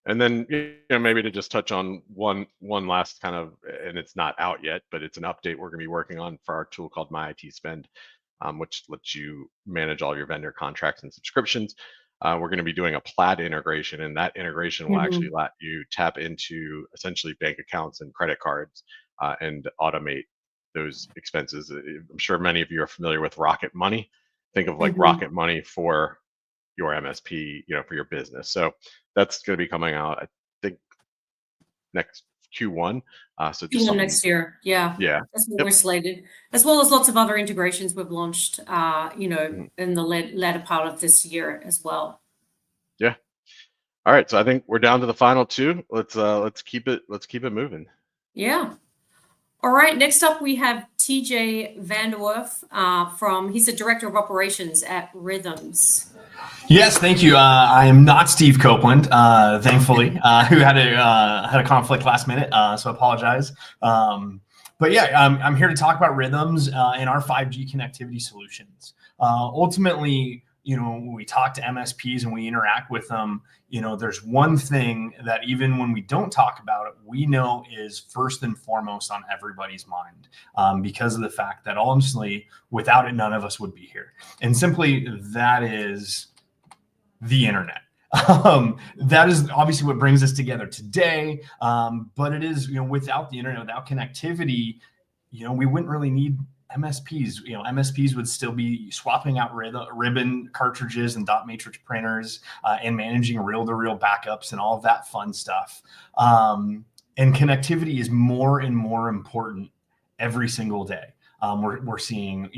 S2: And then, maybe to just touch on one last kind of, and it's not out yet, but it's an update we're going to be working on for our tool called My IT Spend, which lets you manage all your vendor contracts and subscriptions. We're going to be doing a Plaid integration, and that integration will actually let you tap into essentially bank accounts and credit cards and automate those expenses. I'm sure many of you are familiar with Rocket Money. Think of like Rocket Money for your MSP, for your business. So that's going to be coming out, I think, next Q1. So just something
S1: next year. Yeah. That's what we're slated, as well as lots of other integrations we've launched, in the latter part of this year as well.
S2: Yeah. All right. So I think we're down to the final two. Let's keep it moving.
S1: Yeah. All right. Next up, we have TJ Vanderwerf he's the Director of Operations at Rhythms.
S8: Yes, thank you. I am not Steve Copeland, thankfully, who had a conflict last minute, so I apologize. But yeah, I'm here to talk about Rhythms and our 5G connectivity solutions. Ultimately, when we talk to MSPs and we interact with them, there's one thing that even when we don't talk about it, we know is first and foremost on everybody's mind, because of the fact that honestly, without it, none of us would be here. And simply that is the internet. That is obviously what brings us together today. But it is, without the internet, without connectivity, we wouldn't really need MSPs. MSPs would still be swapping out ribbon cartridges and dot matrix printers and managing reel-to-reel backups and all of that fun stuff. And connectivity is more and more important every single day. We're seeing,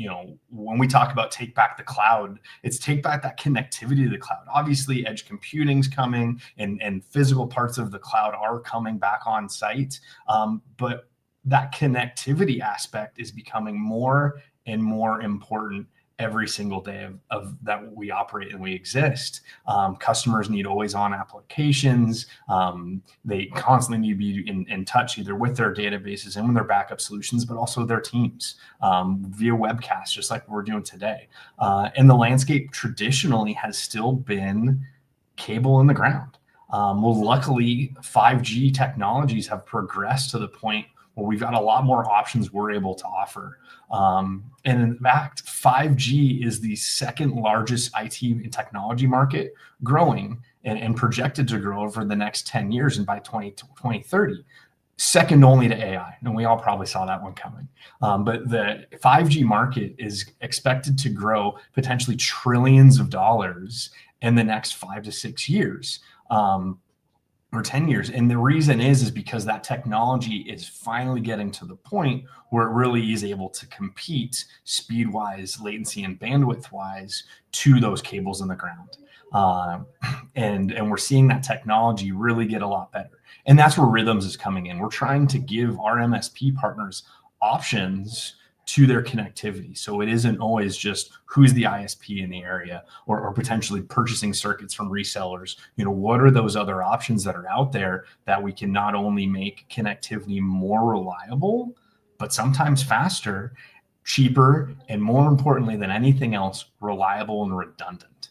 S8: when we talk about take back the cloud, it's take back that connectivity to the cloud. Obviously, edge computing's coming and physical parts of the cloud are coming back on site. But that connectivity aspect is becoming more and more important every single day of that we operate and we exist. Customers need always on applications. They constantly need to be in touch either with their databases and with their backup solutions, but also their teams via webcast, just like we're doing today. And the landscape traditionally has still been cable in the ground. Well, luckily, 5G technologies have progressed to the point where we've got a lot more options we're able to offer. And in fact, 5G is the second largest IT and technology market, growing and projected to grow over the next 10 years and by 2030, second only to AI. And we all probably saw that one coming. But the 5G market is expected to grow potentially trillions of dollars in the next 5 to 6 years. Or 10 years. And the reason is because that technology is finally getting to the point where it really is able to compete speed-wise, latency, and bandwidth-wise to those cables in the ground. And we're seeing that technology really get a lot better. And that's where Rhythms is coming in. We're trying to give our MSP partners options to their connectivity. So it isn't always just who's the ISP in the area or potentially purchasing circuits from resellers. What are those other options that are out there that we can not only make connectivity more reliable, but sometimes faster, cheaper, and more importantly than anything else, reliable and redundant.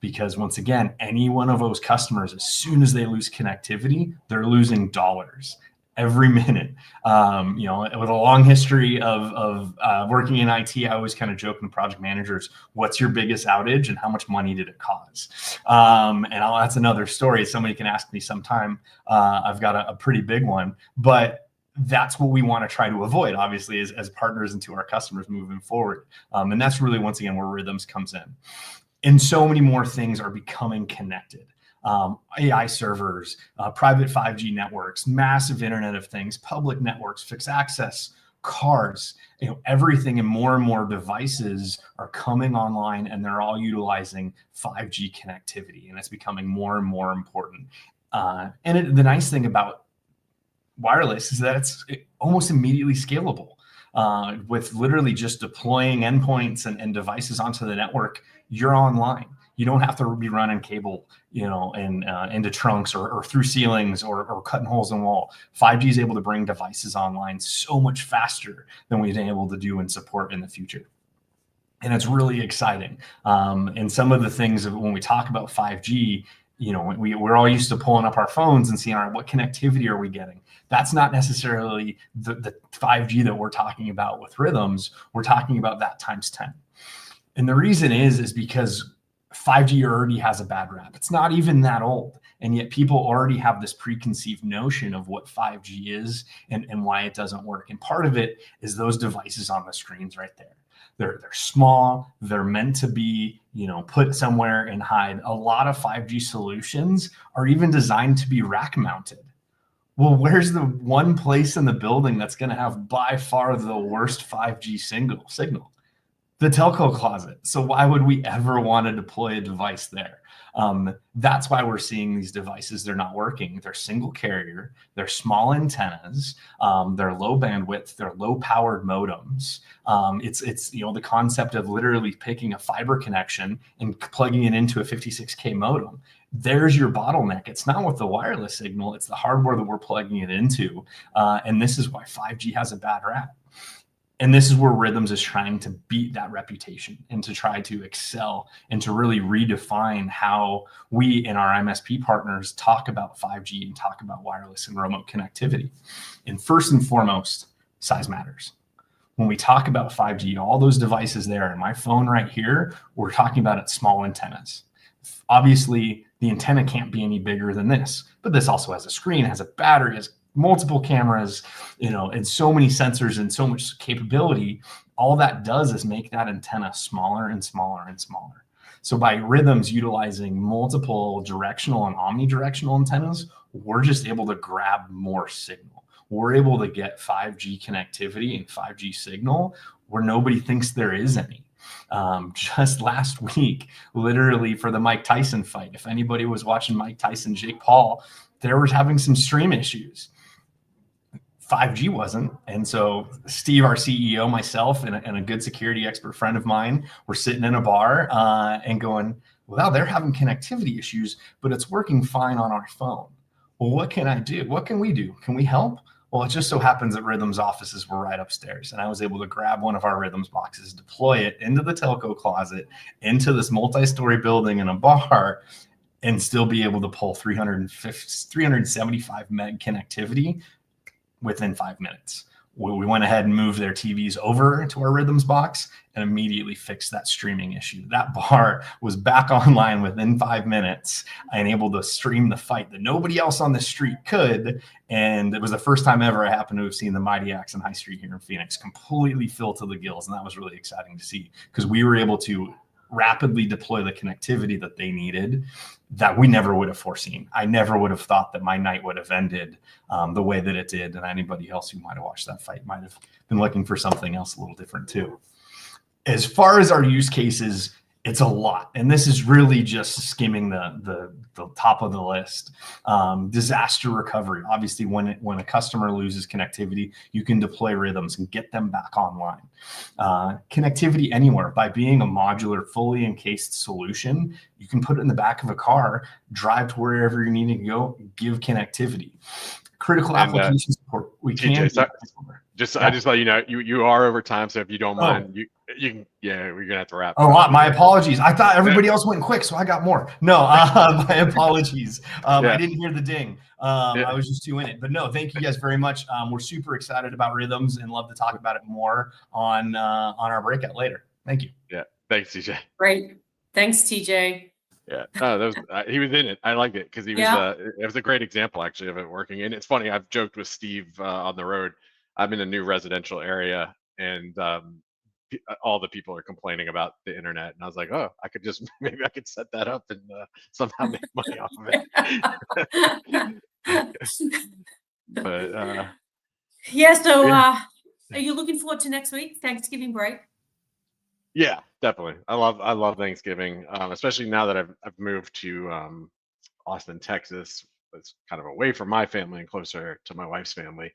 S8: Because once again, any one of those customers, as soon as they lose connectivity, they're losing dollars every minute. With a long history of working in IT, I always kind of joke with project managers, what's your biggest outage and how much money did it cause? That's another story. Somebody can ask me sometime. I've got a pretty big one, but that's what we want to try to avoid, obviously, as partners and to our customers moving forward. And that's really, once again, where Rhythms comes in. And so many more things are becoming connected. AI servers, private 5G networks, massive Internet of Things, public networks, fixed access, cars, everything, and more devices are coming online, and they're all utilizing 5G connectivity, and it's becoming more and more important. The nice thing about wireless is that it's almost immediately scalable. With literally just deploying endpoints and devices onto the network, you're online. You don't have to be running cable, into trunks or through ceilings or cutting holes in the wall. 5G is able to bring devices online so much faster than we've been able to do and support in the future. And it's really exciting. And some of the things when we talk about 5G, you know, we're all used to pulling up our phones and seeing, all right, what connectivity are we getting? That's not necessarily the 5G that we're talking about with Rhythms. We're talking about that times 10. And the reason is because 5G already has a bad rap. It's not even that old. And yet people already have this preconceived notion of what 5G is and why it doesn't work. And part of it is those devices on the screens right there. They're small. They're meant to be, you know, put somewhere and hide. A lot of 5G solutions are even designed to be rack mounted. Well, where's the one place in the building that's going to have by far the worst 5G signal? The telco closet. So why would we ever want to deploy a device there? That's why we're seeing these devices. They're not working. They're single carrier. They're small antennas. They're low bandwidth. They're low powered modems. It's you know, the concept of literally picking a fiber connection and plugging it into a 56K modem. There's your bottleneck. It's not with the wireless signal. It's the hardware that we're plugging it into. And this is why 5G has a bad rap. And this is where Rhythms is trying to beat that reputation and to try to excel and to really redefine how we and our MSP partners talk about 5G and talk about wireless and remote connectivity. And first and foremost, size matters. When we talk about 5G, all those devices there and my phone right here, we're talking about it small antennas. Obviously, the antenna can't be any bigger than this, but this also has a screen, has a battery, has multiple cameras, you know, and so many sensors and so much capability. All that does is make that antenna smaller and smaller and smaller. So by Rhythms utilizing multiple directional and omnidirectional antennas, we're just able to grab more signal. We're able to get 5G connectivity and 5G signal where nobody thinks there is any. Just last week, literally for the Mike Tyson fight, if anybody was watching Mike Tyson, Jake Paul, they were having some stream issues. 5G wasn't. And so Steve, our CEO, myself, and a good security expert friend of mine, were sitting in a bar and going, well, they're having connectivity issues, but it's working fine on our phone. Well, what can I do? What can we do? Can we help? Well, it just so happens that Rhythms offices were right upstairs, and I was able to grab one of our Rhythms boxes, deploy it into the telco closet, into this multi-story building in a bar, and still be able to pull 375 meg connectivity within 5 minutes. We went ahead and moved their TVs over to our Rhythms box and immediately fixed that streaming issue. That bar was back online within 5 minutes and able to stream the fight that nobody else on the street could. And it was the first time ever I happened to have seen the Mighty Axe on High Street here in Phoenix completely fill to the gills. And that was really exciting to see because we were able to rapidly deploy the connectivity that they needed that we never would have foreseen. I never would have thought that my night would have ended the way that it did. And anybody else who might have watched that fight might have been looking for something else a little different too. As far as our use cases, it's a lot. And this is really just skimming the top of the list. Disaster recovery. Obviously, when a customer loses connectivity, you can deploy Rhythms and get them back online. Connectivity anywhere. By being a modular, fully encased solution, you can put it in the back of a car, drive to wherever you need to go, give connectivity. Critical application support. We
S2: TJ,
S8: can.
S2: I just let you know you are over time, so if you don't mind, you can we're gonna have to wrap.
S8: Oh, my apologies. I thought everybody else went quick, so I got more. No, my apologies. I didn't hear the ding. I was just too in it. But no, thank you guys very much. We're super excited about Rhythms and love to talk about it more on our breakout later. Thank you.
S2: Yeah, thanks, TJ.
S1: Great, thanks, TJ.
S2: Yeah, that was he was in it. I liked it because he was. It was a great example actually of it working. And it's funny. I've joked with Steve on the road. I'm in a new residential area, and all the people are complaining about the internet. And I was like, oh, maybe I could set that up and somehow make money off of it. But
S1: yeah. So, are you looking forward to next week, Thanksgiving break?
S2: Yeah, definitely. I love Thanksgiving, especially now that I've moved to Austin, Texas. It's kind of away from my family and closer to my wife's family.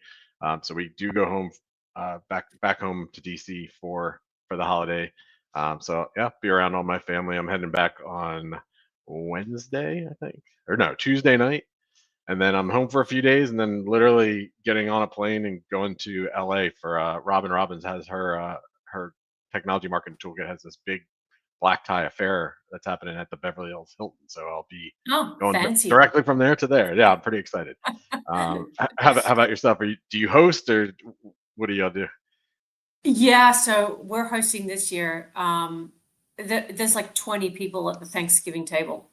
S2: So we do go home back home to DC for the holiday. So yeah, be around all my family. I'm heading back on Wednesday, I think, or no, Tuesday night, and then I'm home for a few days, and then literally getting on a plane and going to LA for Robin Robbins has her technology marketing toolkit has this big black tie affair that's happening at the Beverly Hills Hilton. So I'll be going
S1: fancy.
S2: directly from there to there. Yeah, I'm pretty excited. How about yourself? Do you host, or what do y'all do?
S1: Yeah, so we're hosting this year. There's like 20 people at the Thanksgiving table.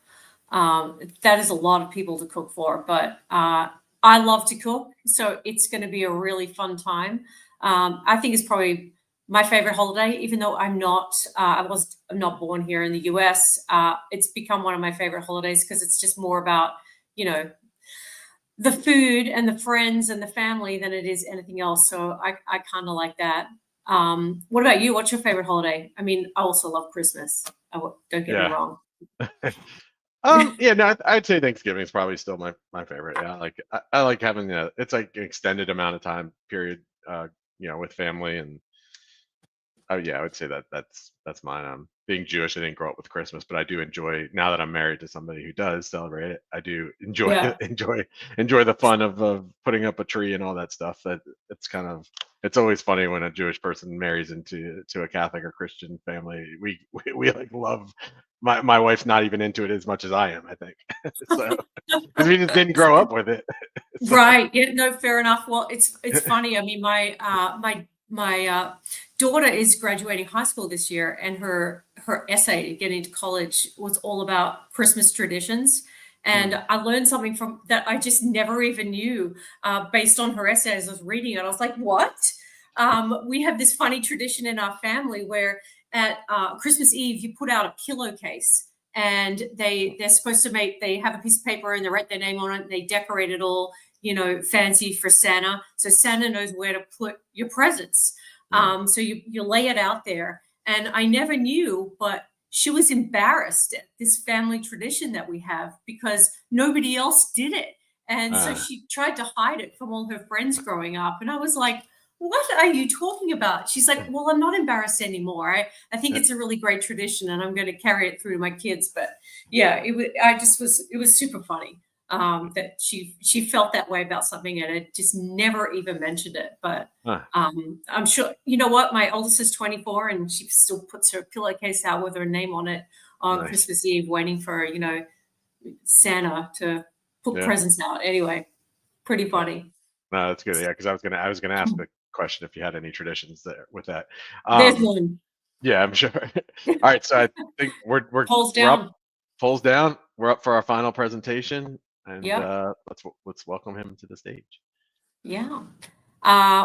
S1: That is a lot of people to cook for, but I love to cook, so it's going to be a really fun time. I think it's probably my favorite holiday, even though I'm not born here in the US. It's become one of my favorite holidays because it's just more about, the food and the friends and the family than it is anything else. So I kind of like that. What about you? What's your favorite holiday? I mean, I also love Christmas. Don't get me wrong.
S2: Yeah, no, I'd say Thanksgiving is probably still my favorite. Yeah, I like having it's like an extended amount of time period, with family, and yeah, I would say that's mine. Being Jewish, I didn't grow up with Christmas, but I do enjoy, now that I'm married to somebody who does celebrate it. I do enjoy enjoy the fun of putting up a tree and all that stuff. It's always funny when a Jewish person marries into a Catholic or Christian family. We like love. My wife's not even into it as much as I am, I think. So, because we just didn't grow up with it. So.
S1: Right. Yeah. No. Fair enough. Well, it's funny. I mean, my daughter is graduating high school this year, and her essay to get into college was all about Christmas traditions. And I learned something from that I just never even knew based on her essay as I was reading it. I was like, what? We have this funny tradition in our family where at Christmas Eve, you put out a pillowcase, and they're supposed to they have a piece of paper and they write their name on it, and they decorate it all, fancy for Santa. So Santa knows where to put your presents. So you lay it out there. And I never knew, but she was embarrassed at this family tradition that we have because nobody else did it. And so she tried to hide it from all her friends growing up. And I was like, what are you talking about? She's like, well, I'm not embarrassed anymore. I think it's a really great tradition, and I'm going to carry it through to my kids. But yeah, it was super funny that she felt that way about something, and it just never even mentioned it. But I'm sure, you know what? My oldest is 24, and she still puts her pillowcase out with her name on it on Christmas Eve, waiting for, Santa to put presents out. Anyway, pretty funny.
S2: No, that's good. Yeah, because I was gonna ask the question if you had any traditions there with that.
S1: There's one.
S2: Yeah, I'm sure. All right, so I think we're
S1: Polls down.
S2: Polls down. We're up for our final presentation, and let's welcome him to the stage.
S1: Yeah.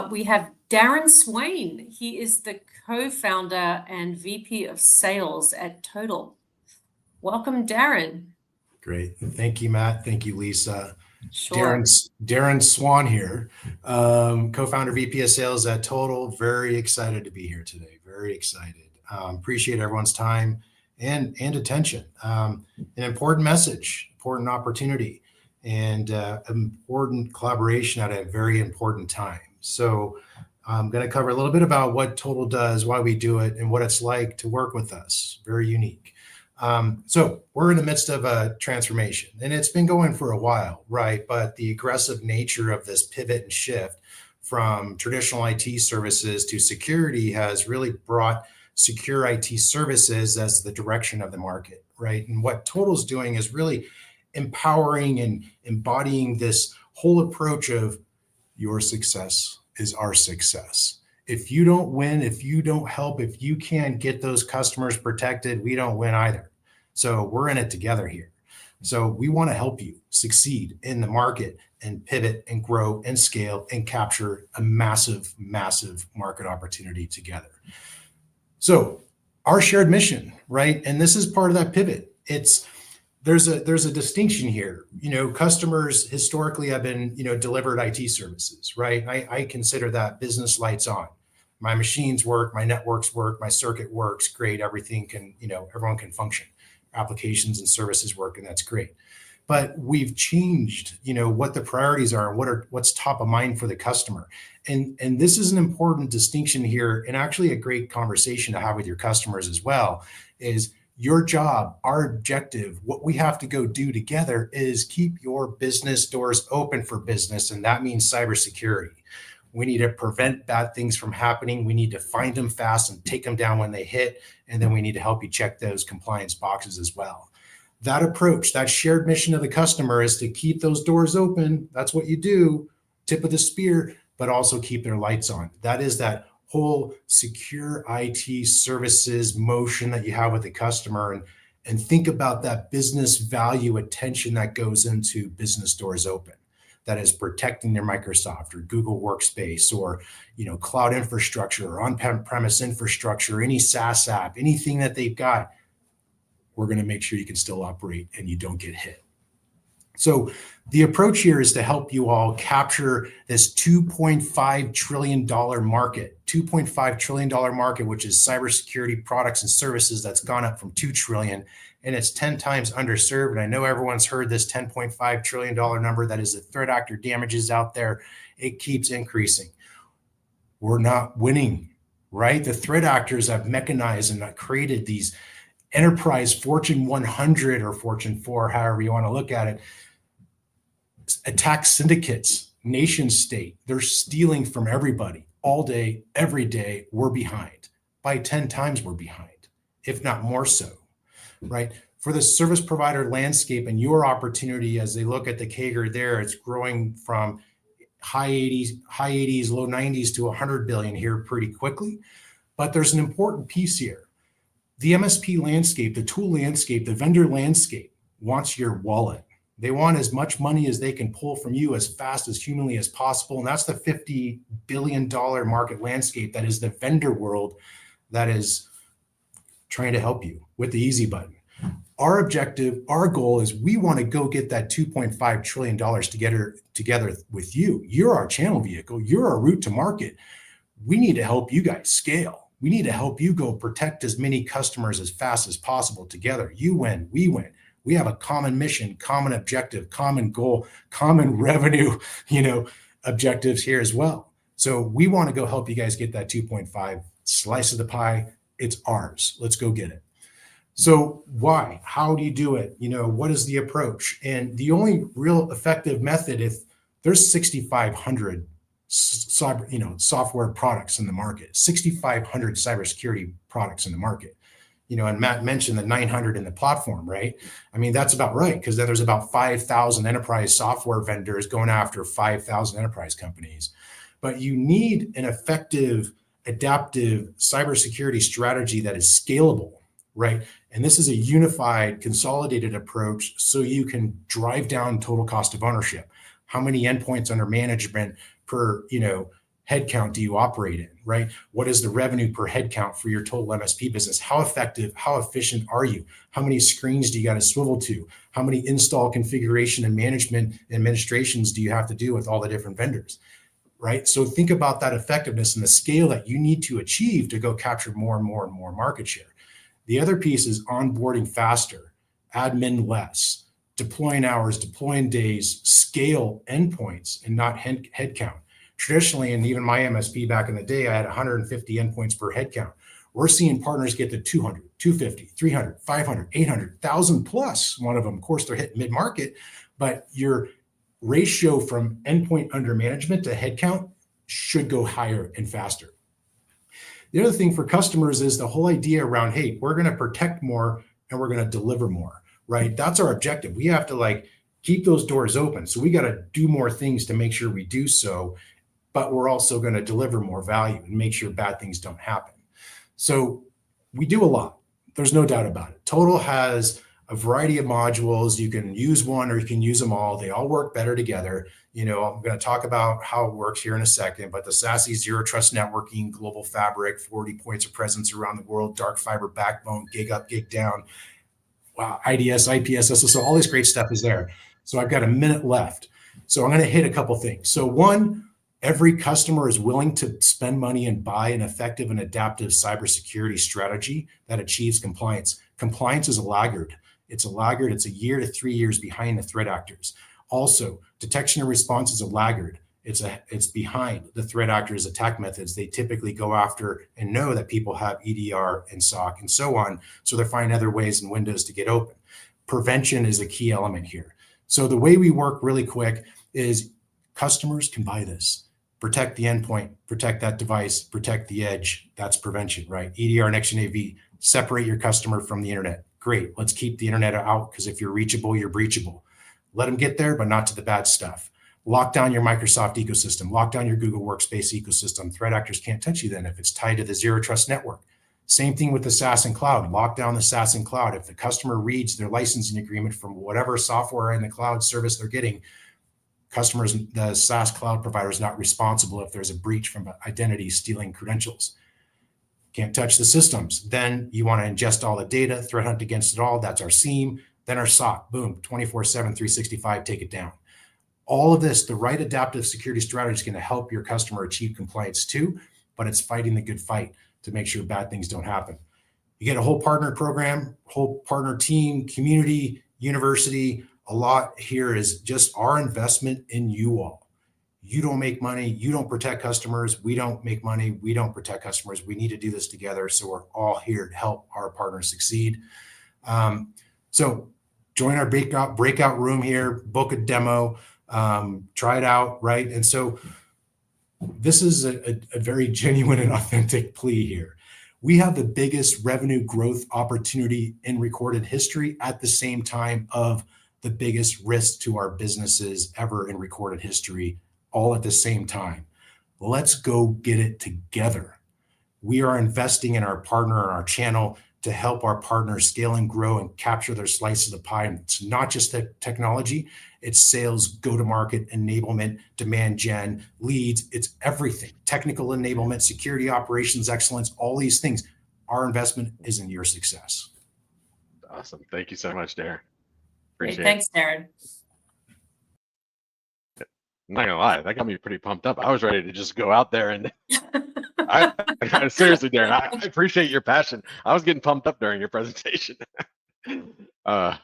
S1: We have Darren Swain. He is the co-founder and VP of Sales at Total. Welcome, Darren.
S9: Great. Thank you, Matt. Thank you, Lisa.
S1: Sure.
S9: Darren Swan here, co-founder, VP of Sales at Total. Very excited to be here today. Very excited. Appreciate everyone's time and attention. An important message, important opportunity, and important collaboration at a very important time. So I'm going to cover a little bit about what Total does, why we do it, and what it's like to work with us. Very unique. So we're in the midst of a transformation, and it's been going for a while, right? But the aggressive nature of this pivot and shift from traditional IT services to security has really brought secure IT services as the direction of the market, right? And what Total's doing is really empowering and embodying this whole approach of your success is our success. If you don't win, if you don't help, if you can't get those customers protected, we don't win either. So we're in it together here. So we want to help you succeed in the market and pivot and grow and scale and capture a massive, massive market opportunity together. So our shared mission, right? And this is part of that pivot. There's a distinction here. Customers historically have been, delivered IT services, right? I consider that business lights on. My machines work, my networks work, my circuit works, great. Everything can, everyone can function. Applications and services work, and that's great. But we've changed, what the priorities are and what's top of mind for the customer. And this is an important distinction here, and actually a great conversation to have with your customers as well, is your job, our objective, what we have to go do together is keep your business doors open for business. And that means cybersecurity. We need to prevent bad things from happening. We need to find them fast and take them down when they hit. And then we need to help you check those compliance boxes as well. That approach, that shared mission of the customer is to keep those doors open. That's what you do, tip of the spear, but also keep their lights on. That is that whole secure IT services motion that you have with the customer, and think about that business value attention that goes into business doors open. That is protecting their Microsoft or Google Workspace or cloud infrastructure or on-premise infrastructure, any SaaS app, anything that they've got. We're going to make sure you can still operate and you don't get hit. So the approach here is to help you all capture this $2.5 trillion market, $2.5 trillion market, which is cybersecurity products and services that's gone up from $2 trillion, and it's 10 times underserved. And I know everyone's heard this $10.5 trillion number. That is the threat actor damages out there. It keeps increasing. We're not winning, right? The threat actors have mechanized and created these enterprise Fortune 100 or Fortune 4, however you want to look at it, attack syndicates, nation state. They're stealing from everybody all day, every day. We're behind. By 10 times we're behind, if not more so, right? For the service provider landscape and your opportunity, as they look at the CAGR there, it's growing from high 80s, low 90s to 100 billion here pretty quickly. But there's an important piece here. The MSP landscape, the tool landscape, the vendor landscape wants your wallet. They want as much money as they can pull from you as fast as humanly as possible. And that's the $50 billion market landscape that is the vendor world that is trying to help you with the easy button. Our objective, our goal is we want to go get that $2.5 trillion together with you. You're our channel vehicle. You're our route to market. We need to help you guys scale. We need to help you go protect as many customers as fast as possible together. You win, we win. We have a common mission, common objective, common goal, common revenue, objectives here as well. So we want to go help you guys get that 2.5 slice of the pie. It's ours. Let's go get it. So why? How do you do it? What is the approach? And the only real effective method, if there's 6,500 software products in the market, 6,500 cybersecurity products in the market. And Matt mentioned the 900 in the platform, right? I mean, that's about right, because then there's about 5,000 enterprise software vendors going after 5,000 enterprise companies. But you need an effective, adaptive cybersecurity strategy that is scalable, right? And this is a unified, consolidated approach so you can drive down total cost of ownership. How many endpoints under management per, headcount do you operate in, right? What is the revenue per headcount for your total MSP business? How effective, how efficient are you? How many screens do you got to swivel to? How many install, configuration, and management administrations do you have to do with all the different vendors, right? So think about that effectiveness and the scale that you need to achieve to go capture more and more and more market share. The other piece is onboarding faster, admin less, deploying hours, deploying days, scale endpoints, and not headcount. Traditionally, and even my MSP back in the day, I had 150 endpoints per headcount. We're seeing partners get to 200, 250, 300, 500, 800, 1,000 plus. One of them, of course, they're hitting mid-market, but your ratio from endpoint under management to headcount should go higher and faster. The other thing for customers is the whole idea around, hey, we're going to protect more and we're going to deliver more, right? That's our objective. We have to keep those doors open. So we got to do more things to make sure we do so, but we're also going to deliver more value and make sure bad things don't happen. So we do a lot. There's no doubt about it. Total has a variety of modules. You can use one or you can use them all. They all work better together. I'm going to talk about how it works here in a second, but the SASE Zero Trust Networking, Global Fabric, 40 points of presence around the world, dark fiber backbone, gig up, gig down, IDS, IPS, SSO, all this great stuff is there. So I've got a minute left. So I'm going to hit a couple things. So one, every customer is willing to spend money and buy an effective and adaptive cybersecurity strategy that achieves compliance. Compliance is a laggard. It's a laggard. It's a year to 3 years behind the threat actors. Also, detection and response is a laggard. It's behind the threat actors' attack methods. They typically go after and know that people have EDR and SOC and so on. So they're finding other ways and windows to get open. Prevention is a key element here. So the way we work really quick is customers can buy this. Protect the endpoint, protect that device, protect the edge. That's prevention, right? EDR, Next Gen AV, separate your customer from the internet. Great. Let's keep the internet out, because if you're reachable, you're breachable. Let them get there, but not to the bad stuff. Lock down your Microsoft ecosystem. Lock down your Google Workspace ecosystem. Threat actors can't touch you then if it's tied to the Zero Trust network. Same thing with the SaaS and cloud. Lock down the SaaS and cloud. If the customer reads their licensing agreement from whatever software in the cloud service they're getting, customers, the SaaS cloud provider is not responsible if there's a breach from identity stealing credentials. Can't touch the systems. Then you want to ingest all the data, threat hunt against it all. That's our SIEM. Then our SOC, boom, 24/7, 365, take it down. All of this, the right adaptive security strategy is going to help your customer achieve compliance too, but it's fighting the good fight to make sure bad things don't happen. You get a whole partner program, whole partner team, community, university. A lot here is just our investment in you all. You don't make money. You don't protect customers. We don't make money. We don't protect customers. We need to do this together. So we're all here to help our partners succeed. So join our breakout room here, book a demo, try it out, right? And so this is a very genuine and authentic plea here. We have the biggest revenue growth opportunity in recorded history at the same time of the biggest risk to our businesses ever in recorded history, all at the same time. Let's go get it together. We are investing in our partner and our channel to help our partners scale and grow and capture their slice of the pie. And it's not just the technology, it's sales, go-to-market, enablement, demand gen, leads, it's everything. Technical enablement, security operations excellence, all these things. Our investment is in your success.
S2: Awesome. Thank you so much, Darren.
S1: Great.
S2: Appreciate
S1: Thanks, Darren.
S2: I'm not gonna lie, that got me pretty pumped up. I was ready to just go out there and seriously, Darren, I appreciate your passion. I was getting pumped up during your presentation. Yeah,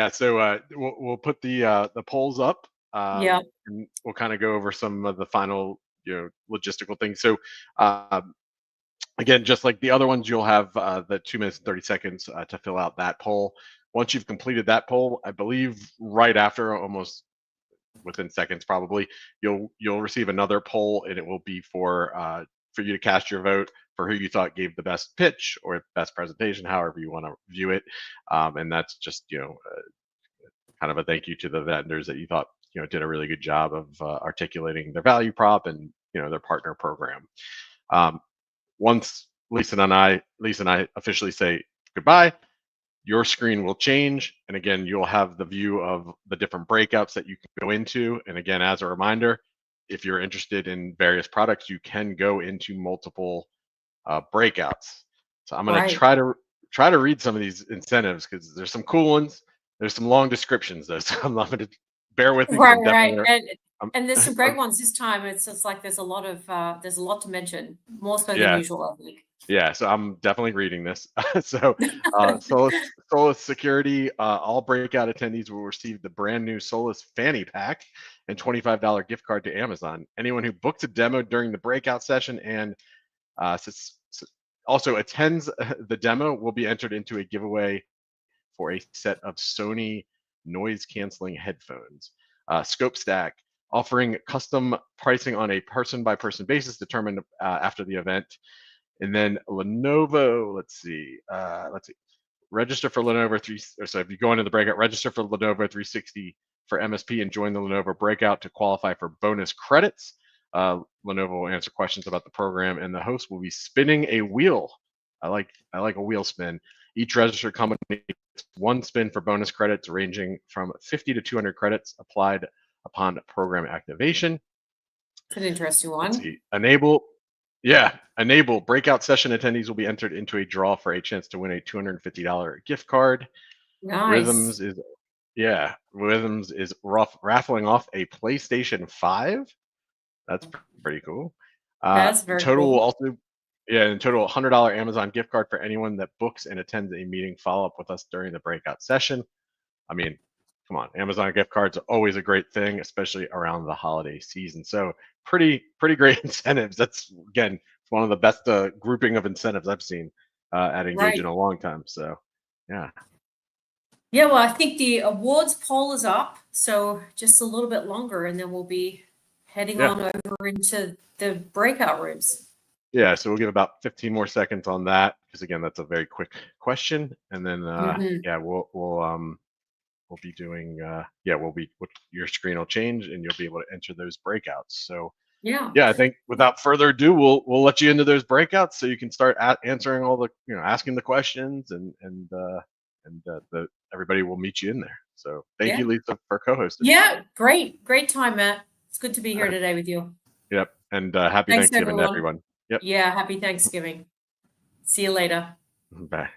S2: so we'll put the polls up.
S1: Yeah.
S2: And we'll kind of go over some of the final, logistical things. So again, just like the other ones, you'll have the 2 minutes and 30 seconds to fill out that poll. Once you've completed that poll, I believe right after, almost within seconds probably, you'll receive another poll, and it will be for you to cast your vote for who you thought gave the best pitch or best presentation, however you want to view it. And that's just kind of a thank you to the vendors that you thought did a really good job of articulating their value prop and their partner program. Once Lisa and I officially say goodbye, your screen will change, and again, you'll have the view of the different breakouts that you can go into. And again, as a reminder, if you're interested in various products, you can go into multiple breakouts. So I'm going to try to read some of these incentives, because there's some cool ones. There's some long descriptions though, so I'm going to bear with me.
S1: Right. And there's some great ones this time. It's just like there's a lot to mention, more so than usual, I think.
S2: Yeah, so I'm definitely reading this. So Solus Security, all breakout attendees will receive the brand new Solus Fanny Pack and $25 gift card to Amazon. Anyone who books a demo during the breakout session and also attends the demo will be entered into a giveaway for a set of Sony noise canceling headphones. Scope Stack, offering custom pricing on a person-by-person basis determined after the event. And then Lenovo, let's see, register for Lenovo so if you go into the breakout, register for Lenovo 360 for MSP and join the Lenovo breakout to qualify for bonus credits. Lenovo will answer questions about the program, and the host will be spinning a wheel. I like a wheel spin. Each registered company gets one spin for bonus credits, ranging from 50 to 200 credits applied upon program activation.
S1: It's an interesting one.
S2: Enable breakout session attendees will be entered into a draw for a chance to win a $250 gift card.
S1: Nice.
S2: Rhythms is raffling off a PlayStation 5. That's pretty cool.
S1: That's very
S2: cool.
S1: cool.
S2: In total, $100 Amazon gift card for anyone that books and attends a meeting follow-up with us during the breakout session. I mean, come on, Amazon gift cards are always a great thing, especially around the holiday season. So pretty great incentives. That's, again, one of the best grouping of incentives I've seen at Engage in a long time. So, yeah.
S1: Yeah, well, I think the awards poll is up, so just a little bit longer, and then we'll be heading on over into the breakout rooms.
S2: Yeah, so we'll give about 15 more seconds on that because again, that's a very quick question, and then yeah, we'll be doing your screen will change and you'll be able to enter those breakouts. So
S1: yeah,
S2: I think without further ado, we'll let you into those breakouts so you can start answering all the asking the questions and everybody will meet you in there. So thank you, Lisa, for co-hosting.
S1: Yeah, great time, Matt. It's good to be here today with you.
S2: Yep, and happy
S1: Thanks,
S2: Thanksgiving to everyone. Yep.
S1: Yeah, happy Thanksgiving. See you later.
S2: Bye.